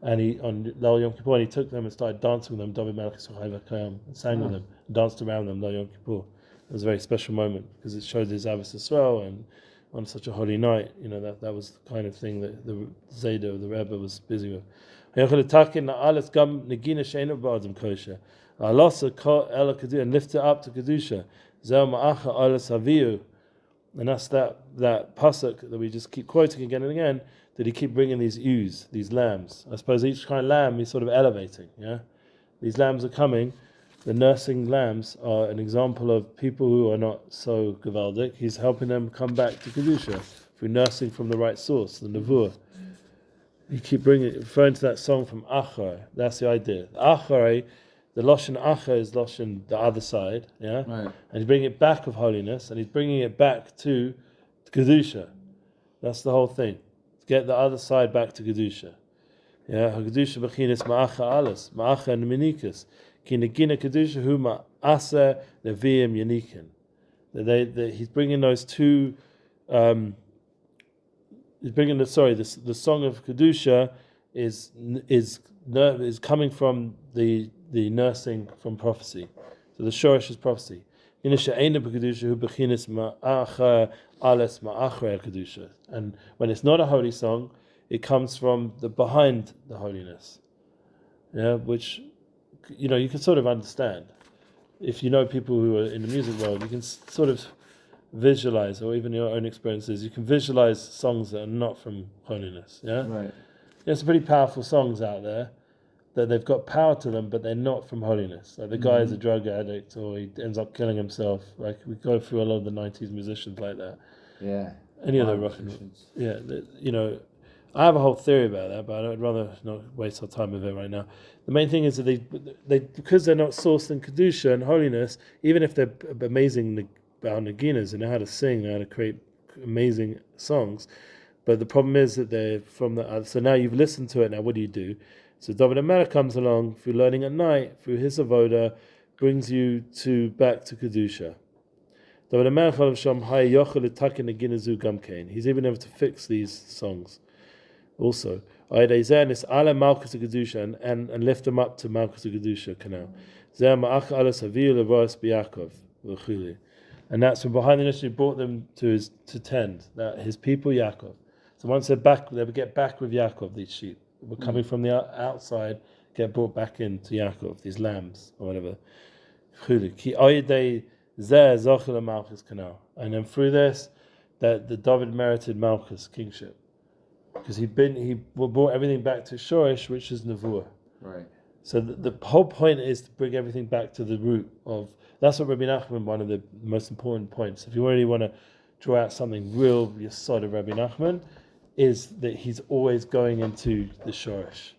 And he on Lel Yom Kippur, and he took them and started dancing with them, Dovid HaMelech Yisrael V'Kayam, and sang with them, and danced around them Lel Yom Kippur. It was a very special moment because it showed his Ahavas Yisrael, and on such a holy night, that was the kind of thing that the Seder, the Rebbe, was busy with. And lift it up to Kedusha. And that's that pasuk that we just keep quoting again and again, that he keep bringing these ewes, these lambs. I suppose each kind of lamb is sort of elevating, yeah? These lambs are coming. The nursing lambs are an example of people who are not so gavaldic. He's helping them come back to Kedusha through nursing from the right source, the Nevuah. You keep referring to that song from Achar. That's the idea. Achar, the Loshen Achar is Loshen the other side, yeah? Right. And he's bringing it back of holiness, and he's bringing it back to Kedusha. That's the whole thing. To get the other side back to Kedusha. Yeah, Hagdusha Bechinis Ma'acha Alas, Ma'acha and Minikas. Ki Negina Kedusha Hu Ma'asa Leviim Yanikin. He's bringing those two. He's bringing the song of Kedusha is coming from the nursing from prophecy. So the Shorish is prophecy. And when it's not a holy song, it comes from the behind the holiness. Yeah, which you can sort of understand. If you know people who are in the music world, you can sort of visualize, or even your own experiences, you can visualize songs that are not from holiness. Yeah, right. There's some pretty powerful songs out there that they've got power to them, but they're not from holiness. Like the guy is a drug addict, or he ends up killing himself. Like we go through a lot of the '90s musicians like that. Yeah. Any of the rock and roll. Yeah, I have a whole theory about that, but I'd rather not waste our time with it right now. The main thing is that they because they're not sourced in Kedusha and holiness, even if they're amazing Naginas and know how to sing, know how to create amazing songs, but the problem is that they're from the... So now you've listened to it, now what do? So Dovid HaMelech comes along, through learning at night, through his avoda, brings you back to Kedusha. Dovid HaMelech Rav Shlomo Katz, he's even able to fix these songs. Also, and lift them up to Malchus Kedusha canal. And that's from behind the initiative brought them to tend that his people Yaakov. So once they're back, they would get back with Yaakov. These sheep were coming from the outside, get brought back into Yaakov. These lambs or whatever. And then through this, that the David merited Malchus kingship. Because he brought everything back to Shorish, which is Nevuah. Right. So the whole point is to bring everything back to the root of. That's what Rebbe Nachman, one of the most important points. If you really want to draw out something real yesod of Rebbe Nachman, is that he's always going into the Shorish,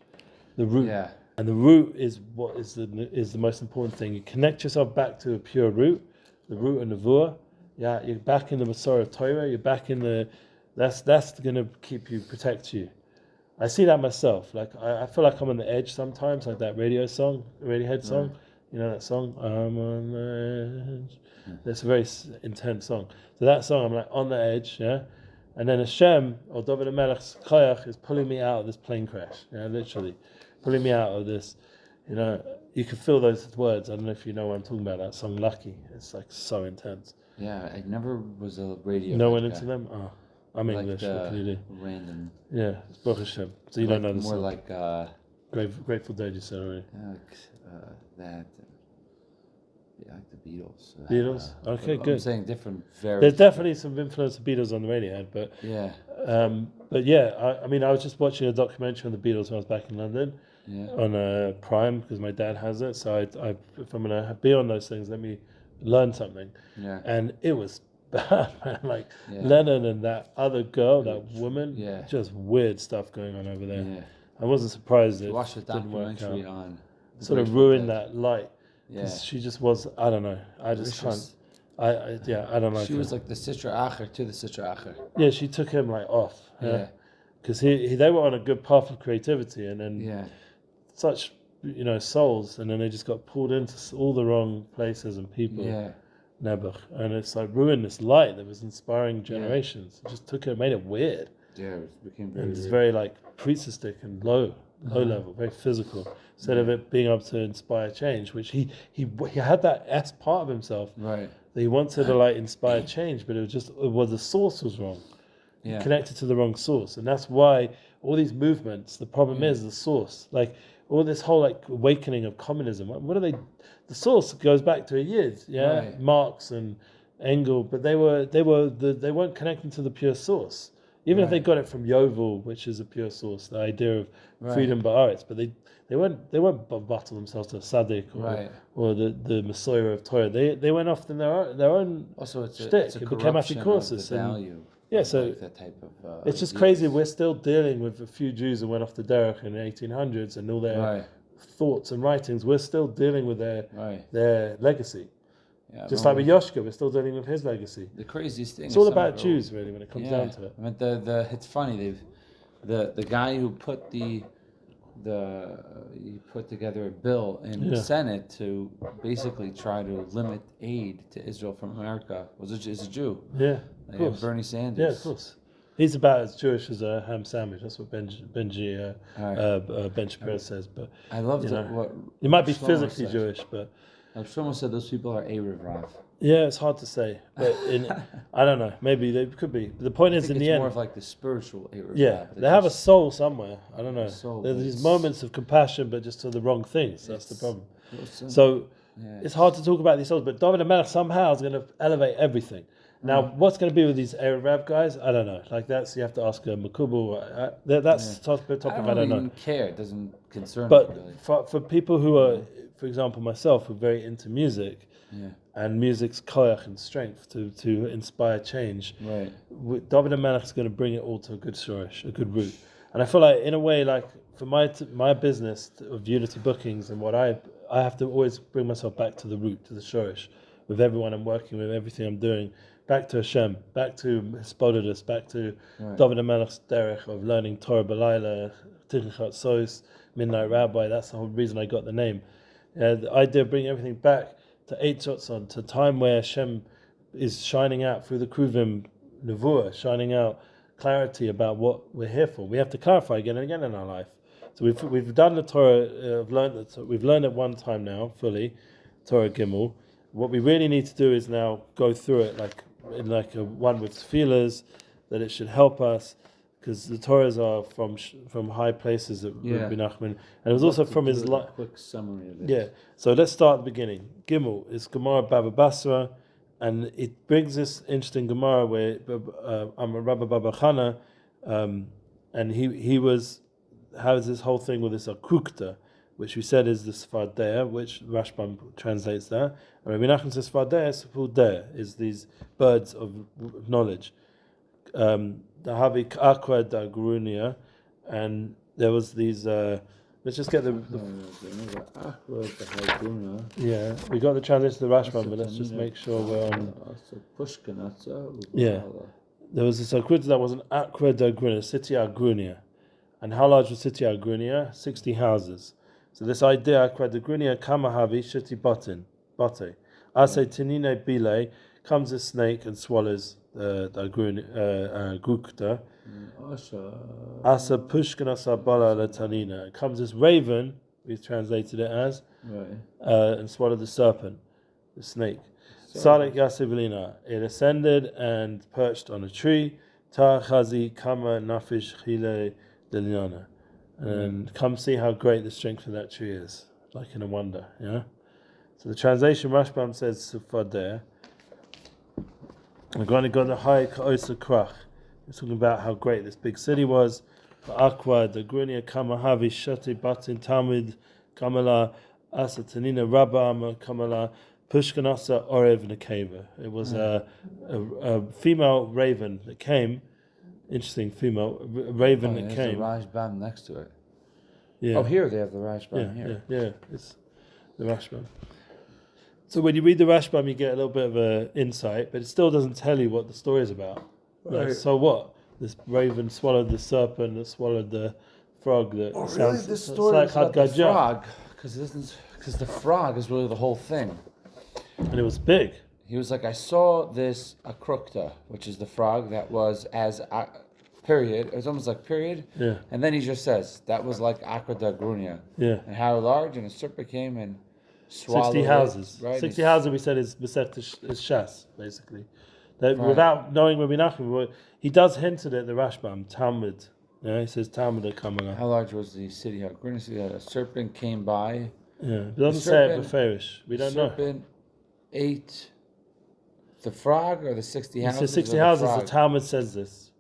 the root. Yeah. And the root is what is the most important thing. You connect yourself back to a pure root, the root of Nevuah. Yeah, you're back in the Masorah of Torah. You're back in the. That's going to protect you. I see that myself. Like I feel like I'm on the edge sometimes, like that Radiohead song. You know that song? I'm on the edge. That's a very intense song. So that song, I'm like on the edge, yeah. And then Hashem or Dovid HaMelech's koyach is pulling me out of this plane crash. Yeah, literally pulling me out of this. You know, you can feel those words. I don't know if you know what I'm talking about. That song, Lucky. It's like so intense. Yeah, I never was a radio. No one into them. Oh. I'm English. What can you do? Random. Yeah, it's Baruch Hashem. So you don't know the more song. Like Grateful Dead. You said already. That. Yeah, like the Beatles. Beatles. Okay, good. I'm saying different. There's definitely some influence of Beatles on the Radiohead, but yeah. But yeah, I mean, I was just watching a documentary on the Beatles when I was back in London. Yeah. On Prime because my dad has it. So if I'm gonna be on those things, let me learn something. Yeah. And it was bad, man. Like Lennon and that other girl, that woman, just weird stuff going on over there. Yeah. I wasn't surprised it watched the didn't work out. documentary on sort of ruined that light. Because she just was, I don't know. I just can't. I don't like She was like the Sitra Acher to the Sitra Acher. Yeah, she took him like off. Yeah. Because they were on a good path of creativity, and then such souls, and then they just got pulled into all the wrong places and people. Yeah. Nebuch, and it's like ruined this light that was inspiring generations. It just took it, made it weird. Yeah, it became very. And it's very like priestessistic and low level, very physical. Instead of it being able to inspire change, which he had that as part of himself. Right. That he wanted to like inspire change, but the source was wrong. Yeah. Connected to the wrong source, and that's why all these movements. The problem is the source. Like all this whole like awakening of communism. What are they? The source goes back to years, Marx and Engels, but they weren't connecting to the pure source. Even if they got it from Yovel, which is a pure source, the idea of freedom ba'aretz, but they won't bottle themselves to a Sadiq or the Messiah of Torah. They went off in their own. Also, it's shtick. It became afikosis. Value. Yeah, so like that type of, it's just crazy. We're still dealing with a few Jews who went off the derech in the 1800s and all their thoughts and writings. We're still dealing with their legacy. Yeah, just like with Yoshka, we're still dealing with his legacy. The craziest thing. It's all about Jews, really, when it comes down to it. I mean, it's funny. The guy who put he put together a bill in the Senate to basically try to limit aid to Israel from America. Is a Jew. Yeah, of course. Bernie Sanders. Yeah, of course. He's about as Jewish as a ham sandwich. That's what Ben Shapiro says. But I love what he might be physically Jewish, but Rav Shlomo said those people are Erev Rav. Yeah, it's hard to say, but I don't know. Maybe they could be. But the point is, in the end, more of like the spiritual Erev Rav. They have a soul somewhere. I don't know. There's these moments of compassion, but just to the wrong things. That's the problem. So it's hard to talk about these souls. But Dovid HaMelech somehow is going to elevate everything. Now, what's going to be with these Erev Rav guys? I don't know. Like you have to ask Makubal. That's a topic I don't know. Even care. It doesn't concern me. But really. for people who are, for example, myself, who are very into music, and music's koyach and strength to inspire change. Right. Dovid HaMelech is going to bring it all to a good shorish, a good root. And I feel like, in a way, like for my business of Unity Bookings and what I have to always bring myself back to the root, to the shorish, with everyone I'm working with, everything I'm doing, back to Hashem, back to Hispodidus, back to Dovid HaMelech's derech of learning Torah B'Layla, Tichat Sois, Midnight Rabbi. That's the whole reason I got the name. The idea of bringing everything back to Eight Shotzon, to time where Hashem is shining out through the Kruvim Nevuah, shining out clarity about what we're here for. We have to clarify again and again in our life. So we've done the Torah, we've learned it one time now, fully, Torah Gimel. What we really need to do is now go through it like a one with tefillahs, that it should help us, because the Torahs are from high places at Rebbe Nachman, and it was also from his life. Quick summary of it. Yeah, so let's start at the beginning. Gimel is Gemara Baba Basra, and it brings this interesting Gemara where Rabba Baba Chana, and he was has this whole thing with this akukta, which we said is the Sfardea, which Rashbam translates that. And Rebbe Nachman says Sfardea is these birds of knowledge. The Havik Aqua da Grunia, and there was these. Let's just get the yeah, we got the translation of the Rashbam, but let's just make sure we're on. Yeah, there was this Akrita that was an Aqua da Grunia, City Agrunia, and how large was City Agrunia? 60 houses. So this idea Aqua da Grunia Kamahavi Shiti Botin Bote Ase Tinine Bile, comes a snake and swallows the Gukta. Asa Pushkanasa Bala Latanina. Comes this raven, we've translated it as, and swallowed the serpent, the snake. Salek Yasivilina. It ascended and perched on a tree. Ta Chazi Kama Nafish Chile Deliana. And come see how great the strength of that tree is, like in a wonder, yeah? So the translation, Rashbam says, Sufadeh. We're going to go to High Ka'osa Krach. It's talking about how great this big city was. Aqua, the Grunia, Kamahavi, Shati, Batin, Talmud, Kamala, Asatanina, Rabba, Kamala, Pushkanasa, Orev, Nekeva. It was a female raven that came. Interesting female raven that came. There's the Rashbam next to it. Yeah. Oh, here they have the Rashbam. Yeah, it's the Rashbam. So when you read the Rashbam, you get a little bit of an insight, but it still doesn't tell you what the story is about. Right. Like, so what? This raven swallowed the serpent that swallowed the frog. That sounds, really, this story is about the frog, because the frog is really the whole thing. And it was big. He was like, I saw this akrukta, which is the frog that was period. It was almost like period. Yeah. And then he just says, that was like akrada grunia. Yeah. And how large, and a serpent came and swallowed 60 houses. It, right? 60 houses, we said, is Shas, basically. That without knowing Rebbe Nachman, he does hint at it, the Rashbam, Talmud. Yeah, he says Talmud at Kamala. How large was the city? How grunia? A serpent came by. Yeah, it doesn't say it beferish. We don't know. The serpent ate the frog or the 60 houses? It says 60 houses, the Talmud says this.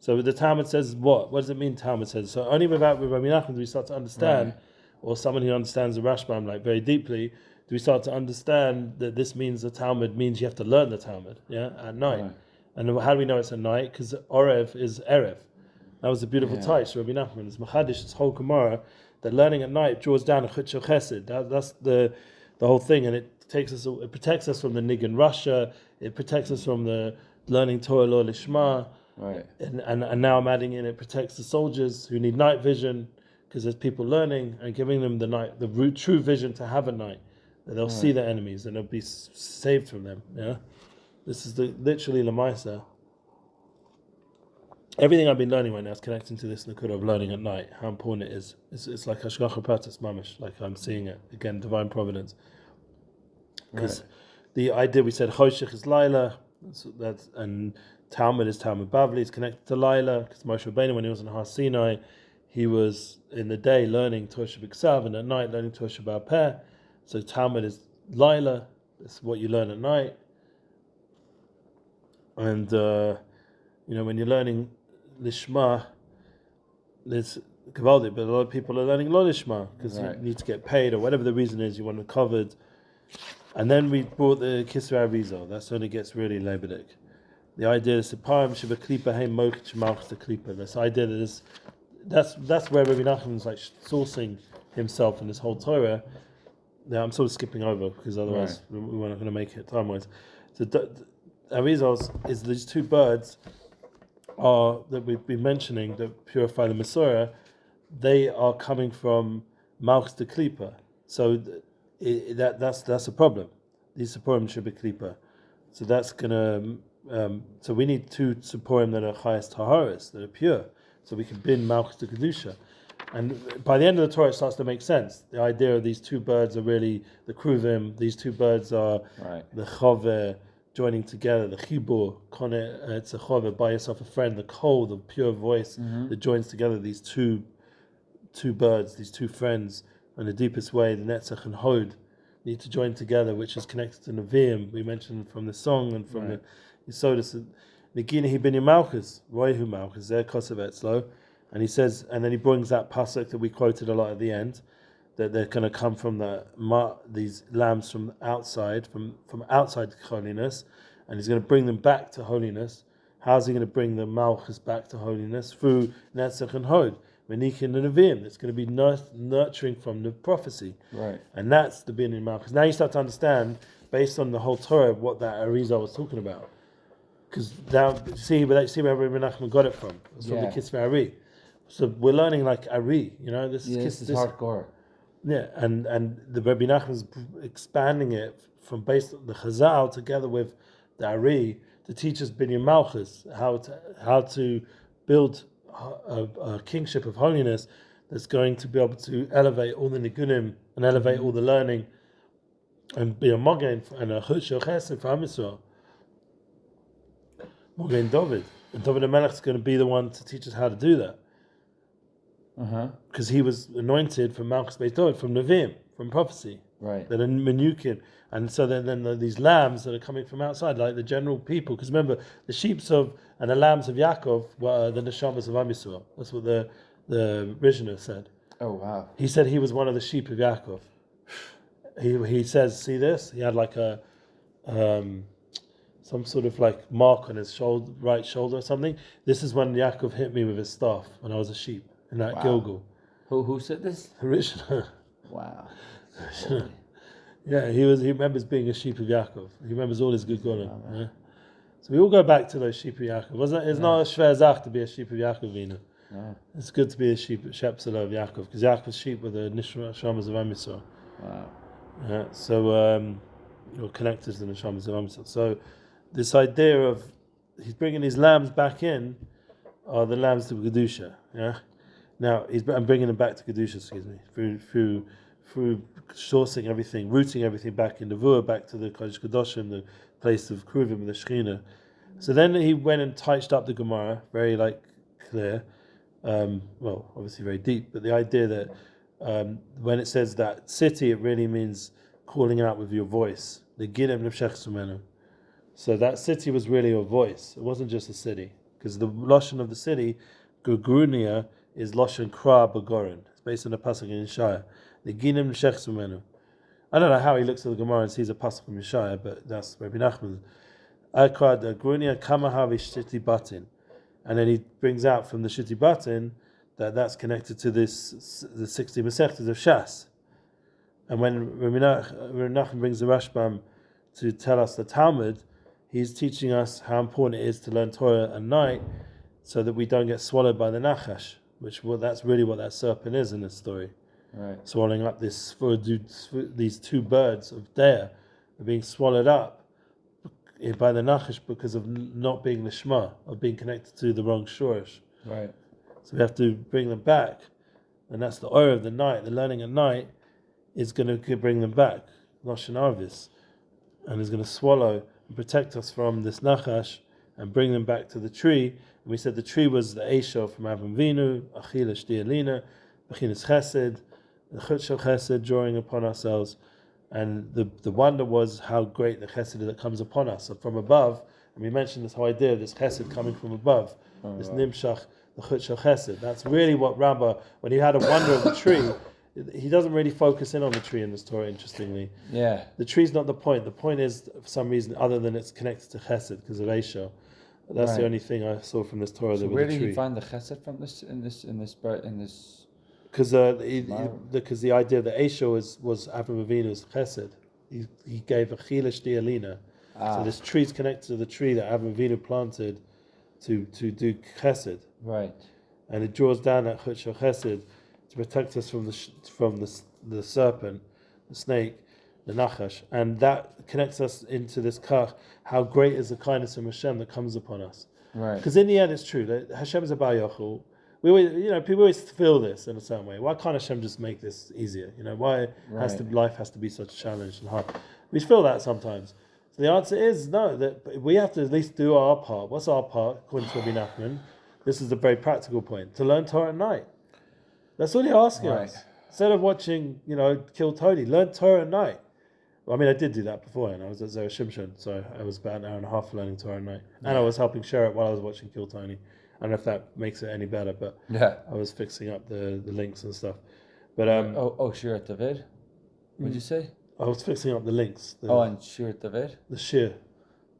So the Talmud says what? What does it mean Talmud says? So only with Rebbe Nachman do we start to understand, or someone who understands the Rashbam like very deeply, do we start to understand that this means the Talmud means you have to learn the Talmud, at night. Right. And how do we know it's at night? Because Orev is Erev. That was the beautiful touch, Rebbe Nachman. It's Machadish, this whole Gemara, that learning at night draws down a Chutz Chesed. That's the whole thing, and it protects us from the Nigun Russia. It protects us from the learning Torah Lo Lishma. Right. And now I'm adding in, it protects the soldiers who need night vision, because there's people learning and giving them the night, the true vision to have a night, that they'll see their enemies and they'll be saved from them. Yeah, this is literally Lamaisa. Everything I've been learning right now is connecting to this Nakuda of learning at night, how important it is. It's like Hashgacha Pratis Mamish, like I'm seeing it. Again, divine providence. Because the idea we said, Choshech is Laila, and Talmud is Talmud Bavli, it's connected to Laila, because Moshe Rabbeinu, when he was in Har Sinai, he was in the day learning Torah B'Ksav, and at night learning Torah B'Al Peh. So Talmud is Laila, it's what you learn at night. And, when you're learning Lishma, there's Gavaldi, but a lot of people are learning Lo Lishma, because you need to get paid, or whatever the reason is, you want it covered. And then we brought the Kisra Arizal. That's when it gets really Lebedik. The idea is this idea that that's where Rebbe Nachman is like sourcing himself in this whole Torah. Now I'm sort of skipping over because otherwise we're not going to make it time-wise. So Arizal is these two birds that we've been mentioning that purify the Masorah. They are coming from Malchus de Klipa. So that's a problem. These Sipporim should be Klipa. So that's gonna. So we need two Sipporim that are highest Taharis, that are pure, so we can bin Malchus to Kedusha. And by the end of the Torah, it starts to make sense. The idea of these two birds are really the Kruvim. These two birds are the Chove joining together, the Chibur, it's a Chove, buy yourself a friend, the Kol, the pure voice that joins together these two birds, these two friends, in the deepest way, the Netzach and Hod need to join together, which is connected to Nevi'im, we mentioned from the song and from the Yisodis. Negina hi bin Malchus, Roihu Malchus, there Kosev Etzlo. And he says, and then he brings that pasuk that we quoted a lot at the end, that they're going to come from these lambs from outside, from outside holiness, and he's going to bring them back to holiness. How's he going to bring the Malchus back to holiness? Through Netzach and Hod, Menikin and Nevi'im. It's going to be nurturing from the prophecy. Right. And that's the beginning of Malchus. Now you start to understand, based on the whole Torah, what that Arizal was talking about. Because now, see where Rebbe Nachman got it from. It's from the Kisvei Ari. So we're learning like Ari, this is hardcore. Yeah, and the Rebbe Nachman's expanding it from based on the Chazal together with the Ari to teach us Binyan Malchus, how to build a kingship of holiness that's going to be able to elevate all the nigunim and elevate all the learning and be a mogen and a chesed for Am Yisrael. Mogen Dovid. And Dovid HaMelech is going to be the one to teach us how to do that. Because he was anointed from Malchus Beit Dovid, from Nevi'im, from prophecy. Right. That are Menukin. And so then these lambs that are coming from outside, like the general people. Because remember, the sheep and the lambs of Yaakov were the neshamas of Am Yisrael. That's what the Rishner said. Oh, wow. He said he was one of the sheep of Yaakov. He says, see this? He had like some sort of like mark on his right shoulder or something. This is when Yaakov hit me with his staff when I was a sheep in that Gilgal. Who said this? Rishner. Wow. Yeah, he remembers being a sheep of Yaakov. He remembers all his good gonim. Yeah? So we all go back to those sheep of Yaakov. It's not a shver zach to be a sheep of Yaakov, Vina. No. It's good to be a sheep of Yaakov, because Yaakov's sheep were the neshamas of Am Yisrael. Wow. Yeah, so you're connected to the neshamas of Am Yisrael. So this idea of he's bringing his lambs back in are the lambs to Kedusha. Yeah. Now I'm bringing them back to Kedusha. Through sourcing everything, rooting everything back in the Vua, back to the Kodesh Kedoshim, the place of Kruvim, the Shechina. So then he went and touched up the Gemara, very clear, obviously very deep, but the idea that when it says that city, it really means calling out with your voice. The Gidem Nefshech Sumenu. So that city was really a voice. It wasn't just a city, because the lashon of the city, Gurgunia, is lashon Kra Bagorin. It's based on the pasuk in Yeshaya. The Gidem Nefshech Sumenu. I don't know how he looks at the Gemara and sees a pasuk from Yeshaya, but that's Rebbe Nachman. Akra the Gurgunia Kamahavi Shiti Batin. And then he brings out from the Shiti Batin that's connected to the 60 Masechtas of Shas. And when Rebbe Nachman brings the Rashbam to tell us the Talmud, he's teaching us how important it is to learn Torah at night so that we don't get swallowed by the Nachash. that's really what that serpent is in this story. Right. Swallowing up these two birds of Daat are being swallowed up by the Nachash because of not being Lishma, of being connected to the wrong Shorish. Right. So we have to bring them back. And that's the Or of the night. The learning at night is going to bring them back. Lashon Arvis. And is going to swallow and protect us from this Nachash and bring them back to the tree. And we said the tree was the Eisha from Avram Vinu, Achila Shtialina, Bechinas Chesed, the Chut Shel Chesed, drawing upon ourselves. And the wonder was how great the Chesed that comes upon us. So from above, and we mentioned this whole idea of this Chesed coming from above, this Nimshach, the Chut Shel Chesed. That's really what Rabbah, when he had a wonder of the tree, he doesn't really focus in on the tree in this Torah, interestingly. Yeah. The tree's not the point. The point is, for some reason, other than it's connected to Chesed, because of Eisha. That's the only thing I saw from this Torah. So where did he find the Chesed from this in this? Because the idea that Eisha was Avram Avinu's Chesed. He gave a Achila Shtialina. So this tree's connected to the tree that Avram Avinu planted to do Chesed. Right. And it draws down that Chut Shel Chesed to protect us from the serpent, the snake, the Nachash, and that connects us into this Kach. How great is the kindness of Hashem that comes upon us? Right. Because in the end, it's true that Hashem is a Bar Yochel. We always, people always feel this in a certain way. Why can't Hashem just make this easier? Why life has to be such a challenge and hard? We feel that sometimes. So the answer is no. That we have to at least do our part. What's our part, according to Rebbe Nachman? This is a very practical point: to learn Torah at night. That's all you're asking us. Instead of watching, Kill Tony, learn Torah at night. Well, I mean, I did do that before, and I was at Zera Shimshon, so I was about an hour and a half learning Torah at night, and I was helping share it while I was watching Kill Tony. I don't know if that makes it any better, but I was fixing up the links and stuff. But Shir David. What'd you say? I was fixing up the links. And Shir David. The shir.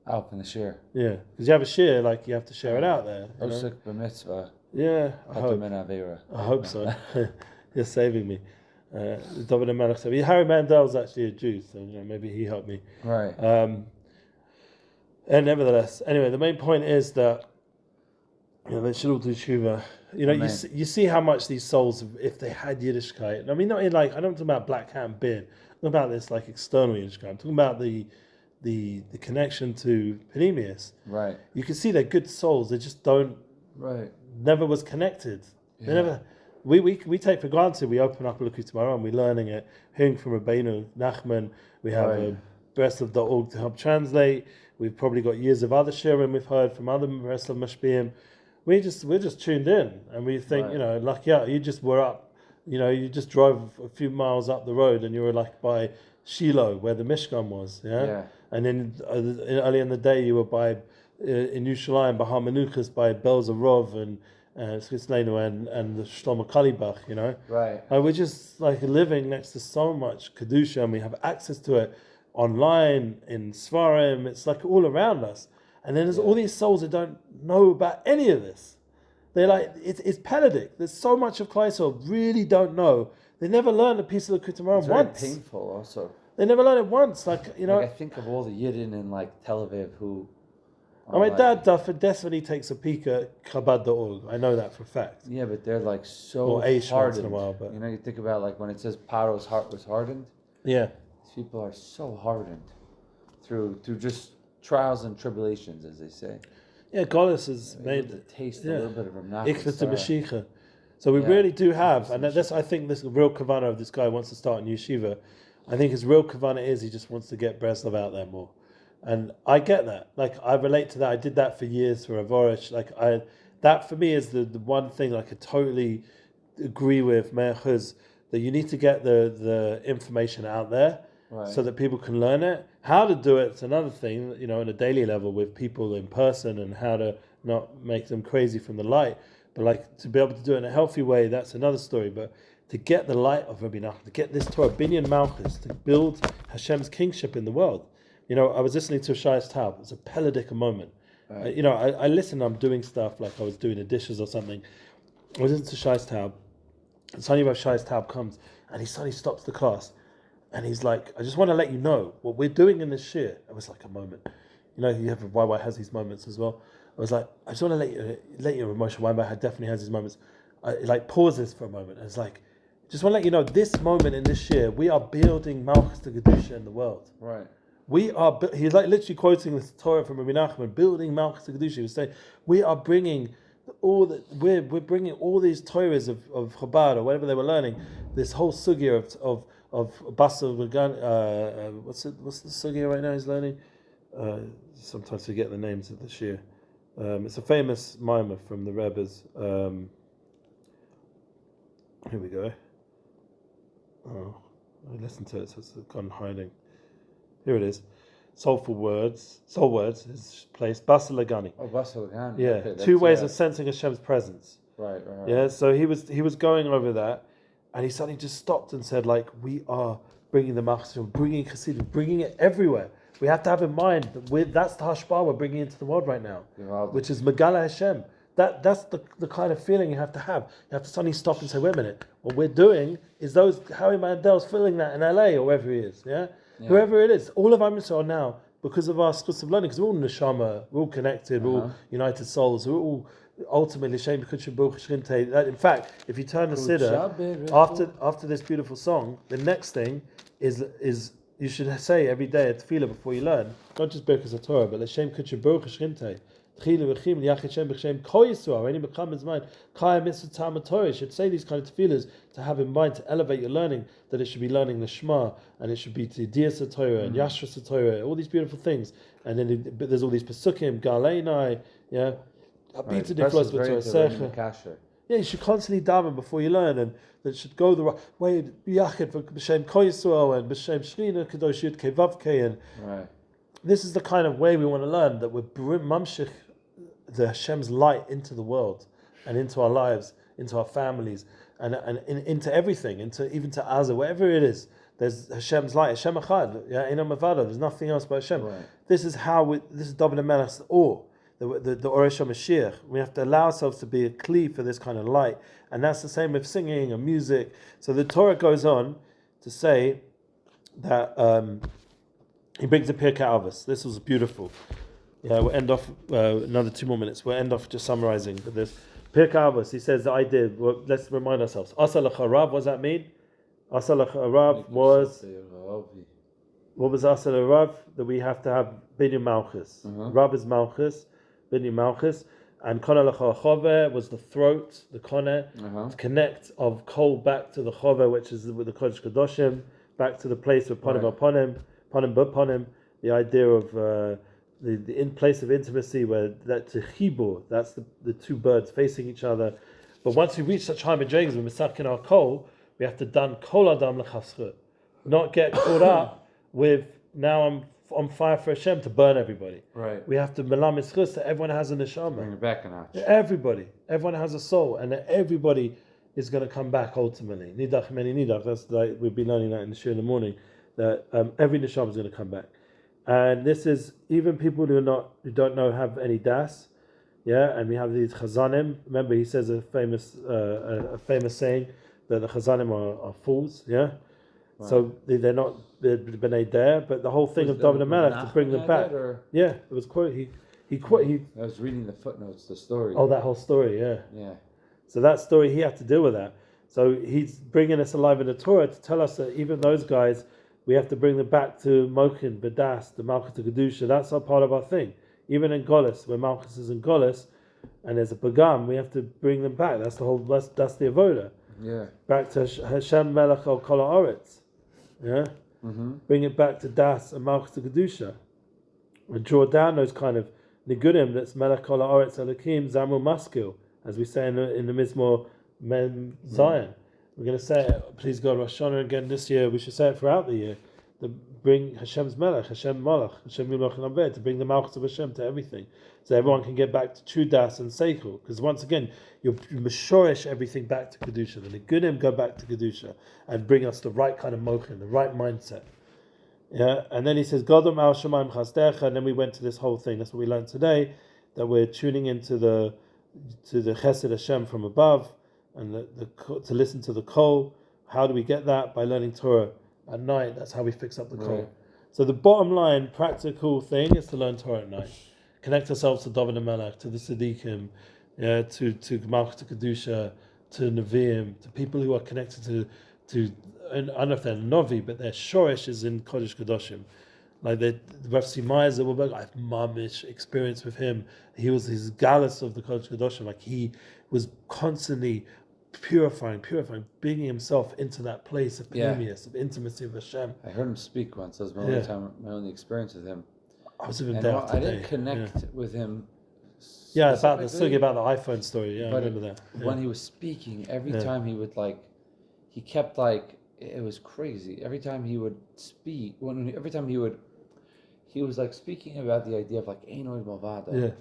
Oh, from the shir. Yeah, because you have a shir, you have to share it out there. Osik b'mitzvah. Yeah, I hope so. You're saving me. Dovid HaMelech said, Harry Mandel's actually a Jew, so maybe he helped me. Right. And nevertheless, anyway, the main point is that they should all do tshuva. You see how much these souls, if they had Yiddishkeit. I mean, not in I don't talk about black hat and beard. I'm talking about this external Yiddishkeit. I'm talking about the connection to Panemius. Right. You can see they're good souls. They just don't. Right. Never was connected. They never. We take for granted. We open up a Likutei Moharan, we're learning it, hearing from Rebbe Nachman. We have a rest of .org to help translate. We've probably got years of other shirim we've heard from other rest of Mashbiim. We're just tuned in, and we think, lucky out. You just were up, you just drove a few miles up the road, and you were by Shiloh, where the Mishkan was, And then early in the day, you were by in Yerushalayim, Bahar Menuchas, by Belzerov and Svitzlenu and the Shlomo Kalibach, Right. We're just living next to so much Kedusha, and we have access to it online, in Svarim, it's all around us. And then there's all these souls that don't know about any of this. They're it's Pelagic. There's so much of Klal Yisrael really don't know. They never learned a piece of the Likutei Moharan once. It's very painful also. They never learned it once. I think of all the Yidden in Tel Aviv who... my dad definitely takes a peek at Chabad.org. I know that for a fact. Yeah, but they're so hardened. Once in a while, but you think about when it says Paro's heart was hardened. Yeah. These people are so hardened through just trials and tribulations, as they say. Yeah, Goddess has made to taste a little bit of Ramnach. So we really do have, and I think this real kavanah of this guy wants to start in yeshiva. I think his real kavanah is he just wants to get Breslov out there more. And I get that. I relate to that. I did that for years for Avorish. That for me is the one thing I could totally agree with Meir Chuz, that you need to get the information out there so that people can learn it. How to do it's another thing, on a daily level with people in person, and how to not make them crazy from the light. But to be able to do it in a healthy way, that's another story. But to get the light of Rebbe Nachman, to get this Torah, Binyan Malchus, to build Hashem's kingship in the world. I was listening to Shai's Taub. It was a Pelagic moment. Right. I listened. I'm doing stuff I was doing the dishes or something. I was listening to Shai's Taub, and suddenly Rav Shai's Taub comes, and he suddenly stops the class, and he's like, "I just want to let you know what we're doing in this shir." It was a moment. You have YY has these moments as well. I was like, "I just want to let you know, Moshe Weinberg definitely has these moments. like pauses for a moment. And it's like, just want to let you know, this moment in this year, we are building Malchus to Kedusha in the world. Right. We are, he's like literally quoting this Torah from Rebbe Nachman, building Malchus to Kedusha. He was saying, we are bringing we're bringing all these Torahs of Chabad or whatever they were learning, this whole sugya of Basel Vegan, what's the sugya right now he's learning? Sometimes forget the names of the shir. It's a famous mimer from the Rebbe's. Here we go. Oh, I listened to it, so it's gone hiding. Here it is. Soul words is placed. Basel Lagani. Oh, Basel Lagani. Yeah, Okay, two ways of sensing Hashem's presence. Right. Yeah, so he was going over that, and he suddenly just stopped and said, like, we are bringing the Machzor, bringing Chassidim, bringing it everywhere. We have to have in mind that that's the hashpah we're bringing into the world right now, which is Megala Hashem. That's the kind of feeling you have to have. You have to suddenly stop and say, wait a minute, what we're doing is those Harry Mandel's feeling that in LA or wherever he is, yeah? Whoever it is, all of Am Yisrael now, because of our schus of learning, because we're all neshama, we're all connected, we're all united souls, we're all ultimately Shem B'Kudshem Baruch Shrinte. In fact, if you turn the Seder, after this beautiful song, the next thing is you should say every day at Tefillah before you learn, not just Birkas HaTorah, but L'Shem B'Kudshem Baruch Shrinte. You should say these kind of tefillahs to have in mind, to elevate your learning, that it should be learning the Shema, and it should be to Dias HaTorah and Yashras HaTorah, all these beautiful things. And then there's all these Pesukim, Galeinai, yeah. Yeah, you should constantly daven before you learn, and that should go the right way. B'yachid for B'Shem Kol Yisrael and B'Shem Shrina Kadosh Yud Kei Vav Kei, and this is the kind of way we want to learn, that we're mamshich the Hashem's light into the world and into our lives, into our families, and into everything, even to Azah, wherever it is. There's Hashem's light, Hashem Echad, Einam Avada. There's nothing else but Hashem. Right. This is David HaMelech's or the Oresh HaMashiach. We have to allow ourselves to be a kli for this kind of light, and that's the same with singing and music. So the Torah goes on to say that he brings the Pirkei Avos. This was beautiful. Yeah, we'll end off another 2 more minutes. We'll end off just summarizing with this. Pirkei Avos, he says the idea, let's remind ourselves. Asa L'cha Rav, what does that mean? Asa L'cha Rav was, what was Asa L'cha Rav? That we have to have Binyan Malchus. Rav is Malchus, Binyan Malchus. And Kona L'cha Chove was the throat, the Kona, to connect of Kol back to the Chove, which is with the Kodesh Kadoshim, back to the place of Ponim Ponim, Ponim B'Ponim, the idea of the in place of intimacy, where that to chibur, that's the two birds facing each other. But once we reach such high madrigas, when we're stuck in our kol, we have to done kol adam l'chafschut, not get caught up with now I'm on fire for Hashem to burn everybody. Right. We have to melam ischus that everyone has a neshama. Bring it back a notch. Everyone has a soul, and everybody is going to come back ultimately. Nidach meni nidach. That's like we'll be learning that in the shir in the morning. That every neshama is going to come back. And this is even people who don't know have any das, yeah. And we have these chazanim. Remember, he says a famous saying that the chazanim are fools, yeah. Wow. So they're not b'nei der, but the whole thing of Dovid HaMelech to bring them back. Yeah, it was quote. He. I was reading the footnotes, the story. Oh, that whole story, yeah. Yeah. So that story, he had to deal with that. So he's bringing us alive in the Torah to tell us that even those guys, we have to bring them back to Mochin, B'das, the Malchus to Kedusha. That's all part of our thing. Even in Golis, where Malchus is in Golis, and there's a Pagam, we have to bring them back. That's the Avoda. Yeah. Back to Hashem Melech al Kol Haaretz. Yeah. Bring it back to Das and Malchus to Kedusha, and draw down those kind of nigudim. That's Melech Kol Haaretz Elokim Zamul Maskil, as we say in the Mizmor Mem Zion. We're going to say it, please God, Rosh Hashanah again this year. We should say it throughout the year. To bring Hashem's Melech, Hashem Malach, Hashem Yimloch and Aved, to bring the Malchus of Hashem to everything. So everyone can get back to true Das and Seichel. Because once again, you mashorish everything back to Kedusha. The Nigunim go back to Kedusha and bring us the right kind of mochin, the right mindset. Yeah, and then he says, Godom al Shemaim Chasdecha, and then we went to this whole thing. That's what we learned today, that we're tuning into the Chesed Hashem from above, and to listen to the kol. How do we get that? By learning Torah at night. That's how we fix up the kol. Right. So the bottom line, practical thing is to learn Torah at night. Connect ourselves to Dovid HaMelech, to the Tzaddikim, to Malchus to Kedusha, to Nevi'im, to people who are connected to and I don't know if they're Novi, but their Shoresh is in Kodesh Kedoshim. Like the Rav Simai Zilberberg, I have mamish experience with him. He was his galus of the Kodesh Kedoshim. Like he was constantly purifying, bringing himself into that place of pneumius, of intimacy with Hashem. I heard him speak once. That was my only experience with him. I was with him day after day. I didn't connect with him. Yeah, about the iPhone story. Yeah, but I remember that. Yeah. When he was speaking, every time he would he kept it was crazy. Every time he would speak, he was speaking about the idea of Einoi Malvada. Yeah.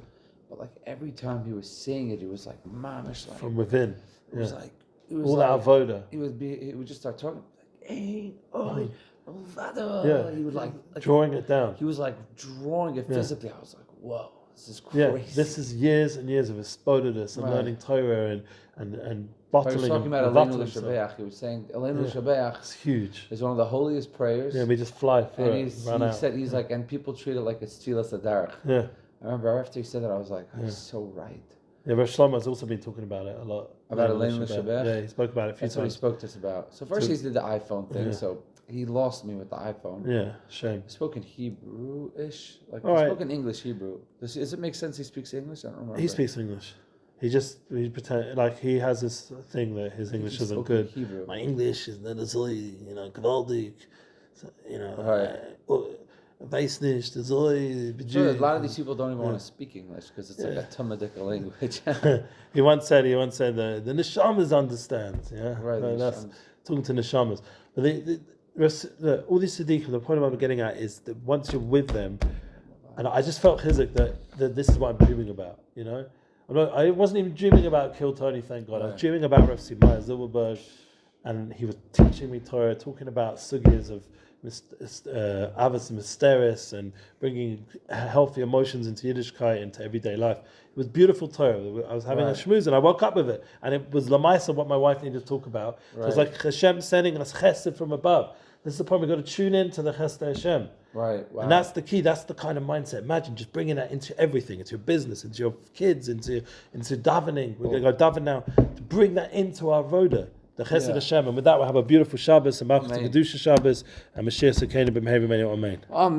But every time he was saying it, it was mamish from within. It was all that avoda. He would just start talking Einoi Malvada. Yeah. He would drawing it down. He was drawing it physically. I was whoa, this is crazy. Yeah, this is years and years of Espodidus and learning Torah and bottling. He was talking about Aleinu L'Shabeach. He was saying Aleinu L'Shabeach is huge. It's one of the holiest prayers. Yeah, we just fly through it. He said and people treat it like it's Tzilas Adarach. Yeah. I remember after he said that, I was he's so right. Yeah, Rav Shlomo has also been talking about it a lot. About Aleinu L'Shabeach? Yeah, he spoke about it a few times. That's what he spoke to us about. So first he did the iPhone thing, so he lost me with the iPhone. Yeah, shame. He spoke in Hebrew-ish. He right. spoke in English, Hebrew. Does it make sense he speaks English? I don't remember. He speaks English. He pretend he has this thing that his English isn't good. Hebrew. My English is not as gewaldig, Weisnish, a lot of these people don't even want to speak English because it's a Talmudic language. He once said the neshamas understand. Yeah, right. That's talking to neshamas. But all these tzaddikim, the point I'm getting at is that once you're with them, and I just felt chizuk that this is what I'm dreaming about. I wasn't even dreaming about Kil Tony, thank God. Right. I was dreaming about Rav Simai Zilberberg, and he was teaching me Torah, talking about sugyas of Avos Mysteris and bringing healthy emotions into Yiddishkeit, into everyday life. It was beautiful Torah. I was having a shmooze and I woke up with it, and it was lamaisa what my wife needed to talk about. Right. So it was like Hashem sending us chesed from above. This is the point. We've got to tune in to the chesed Hashem. Right. Wow. And that's the key. That's the kind of mindset. Imagine just bringing that into everything, into your business, into your kids, into davening. We're going to go daven now to bring that into our voda. The Chesed Hashem, and with that we'll have a beautiful Shabbos, and Malchus Kedusha Shabbos, and Mashiach Sekenu b'Meher B'Meir Amen. Amen.